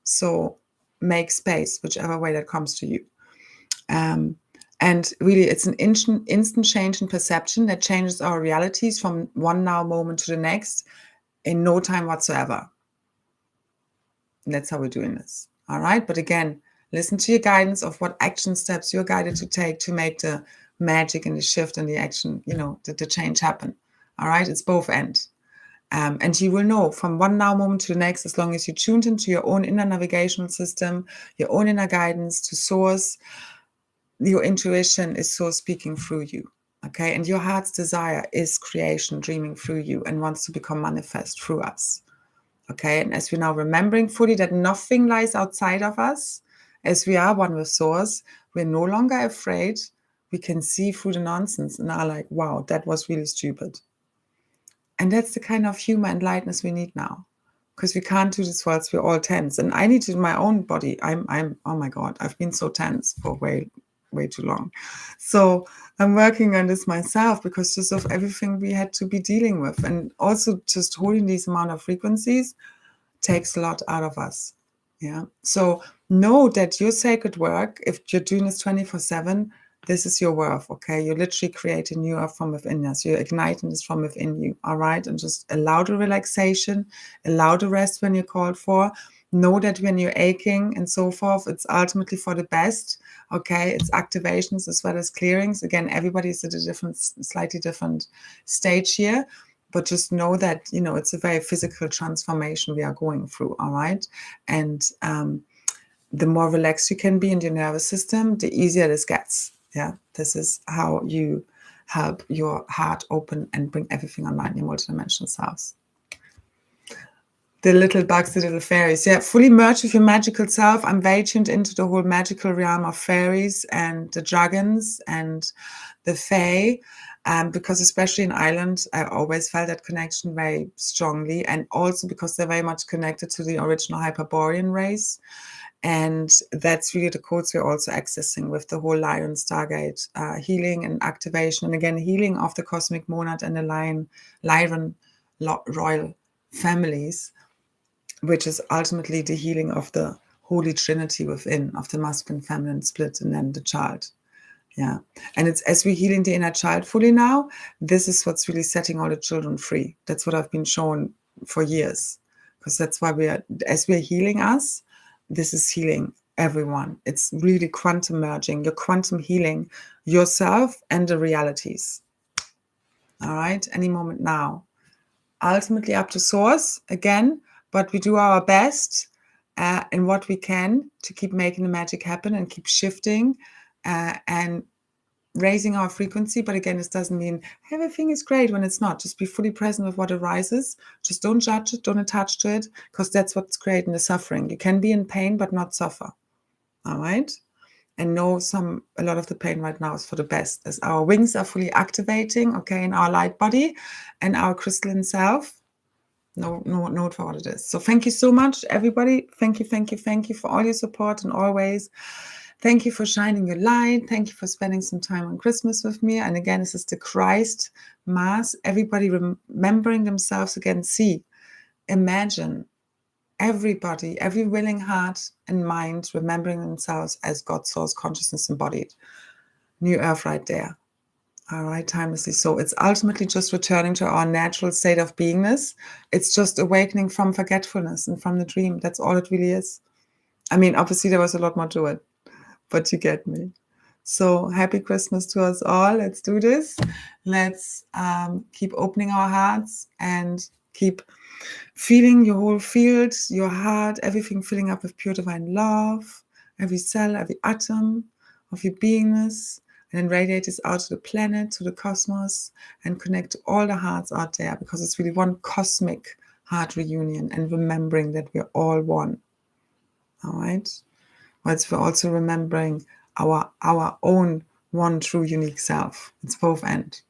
So make space, whichever way that comes to you. And really, it's an instant change in perception that changes our realities from one now moment to the next in no time whatsoever. And that's how we're doing this. All right. But again, listen to your guidance of what action steps you're guided to take to make the magic and the shift and the action, the change happen. All right. It's both ends. And you will know from one now moment to the next, as long as you tuned into your own inner navigational system, your own inner guidance to source, your intuition is so speaking through you. Okay. And your heart's desire is creation dreaming through you and wants to become manifest through us. Okay. And as we're now remembering fully that nothing lies outside of us, as we are one with source, we're no longer afraid. We can see through the nonsense and are like, wow, that was really stupid. And that's the kind of humor and lightness we need now, because we can't do this whilst we're all tense. And I need to, in my own body, I'm oh my God, I've been so tense for way too long. So I'm working on this myself, because just of everything we had to be dealing with, and also just holding these amount of frequencies takes a lot out of us. Yeah. So know that your sacred work, if you're doing this 24/7, this is your worth. Okay. You're literally creating new earth from within us. You're igniting this from within you. All right. And just allow the relaxation, allow the rest when you're called for. Know that when you're aching and so forth, it's ultimately for the best. Okay. It's activations as well as clearings. Again, everybody's at a slightly different stage here. But just know that, it's a very physical transformation we are going through, all right? And the more relaxed you can be in your nervous system, the easier this gets, yeah? This is how you help your heart open and bring everything online, your multidimensional selves. The little bugs, the little fairies. Yeah, fully merged with your magical self. I'm very tuned into the whole magical realm of fairies and the dragons and the fae. Because especially in Ireland, I always felt that connection very strongly, and also because they're very much connected to the original Hyperborean race. And that's really the codes we're also accessing with the whole Lion Stargate healing and activation. And again, healing of the cosmic monad and the royal families, which is ultimately the healing of the Holy Trinity within, of the masculine, feminine split, and then the child. Yeah. And it's as we're healing the inner child fully now, this is what's really setting all the children free. That's what I've been shown for years. Because that's why as we're healing us, this is healing everyone. It's really quantum merging. You're quantum healing yourself and the realities. All right. Any moment now. Ultimately up to source again, but we do our best in what we can to keep making the magic happen and keep shifting and raising our frequency. But again, this doesn't mean everything is great when it's not. Just be fully present with what arises. Just don't judge it, don't attach to it, because that's what's creating the suffering. You can be in pain but not suffer. All right. And know a lot of the pain right now is for the best, as our wings are fully activating, okay, in our light body and our crystalline self. No note for what it is. So thank you so much, everybody. Thank you for all your support and always. Thank you for shining your light. Thank you for spending some time on Christmas with me. And again, this is the Christ Mass. Everybody remembering themselves again. See, imagine everybody, every willing heart and mind remembering themselves as God, source, consciousness embodied. New earth right there. All right, timelessly. So it's ultimately just returning to our natural state of beingness. It's just awakening from forgetfulness and from the dream. That's all it really is. I mean, obviously there was a lot more to it, but you get me. So happy Christmas to us all. Let's do this. Let's keep opening our hearts and keep feeling your whole field, your heart, everything filling up with pure divine love, every cell, every atom of your beingness, and then radiate this out to the planet, to the cosmos, and connect to all the hearts out there, because it's really one cosmic heart reunion and remembering that we're all one. All right? Whilst we're also remembering our own one true unique self. It's both end.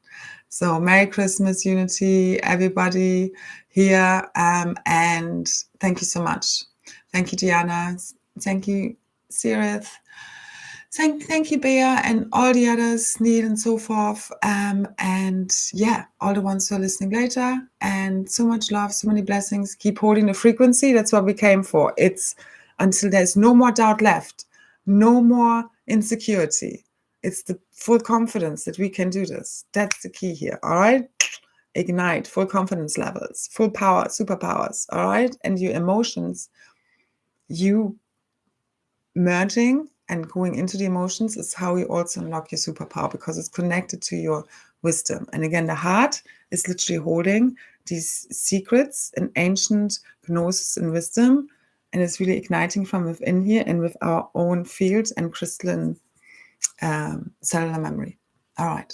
So Merry Christmas, unity, everybody here. And thank you so much. Thank you, Diana. Thank you, Sirith. Thank you, Bea, and all the others, Neil and so forth. And yeah, all the ones who are listening later. And so much love, so many blessings. Keep holding the frequency. That's what we came for. It's until there's no more doubt left, no more insecurity. It's the full confidence that we can do this. That's the key here, all right? Ignite, full confidence levels, full power, superpowers, all right? And your emotions, you merging and going into the emotions is how you also unlock your superpower, because it's connected to your wisdom. And again, the heart is literally holding these secrets and ancient gnosis and wisdom, and it's really igniting from within here and with our own fields and crystalline cellular memory. All right.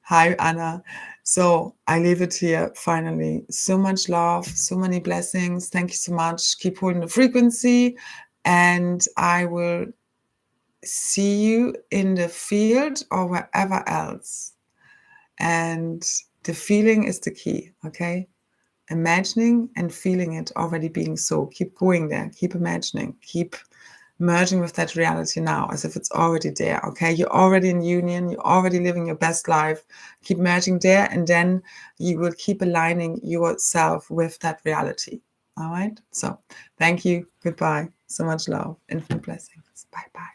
Hi, Anna. So I leave it here finally. So much love, so many blessings. Thank you so much. Keep holding the frequency, and I will see you in the field or wherever else. And the feeling is the key, okay? Imagining and feeling it already being so. Keep going there. Keep imagining. Keep merging with that reality now as if it's already there, okay? You're already in union. You're already living your best life. Keep merging there, and then you will keep aligning yourself with that reality, all right? So thank you. Goodbye. So much love. Infinite blessings. Bye-bye.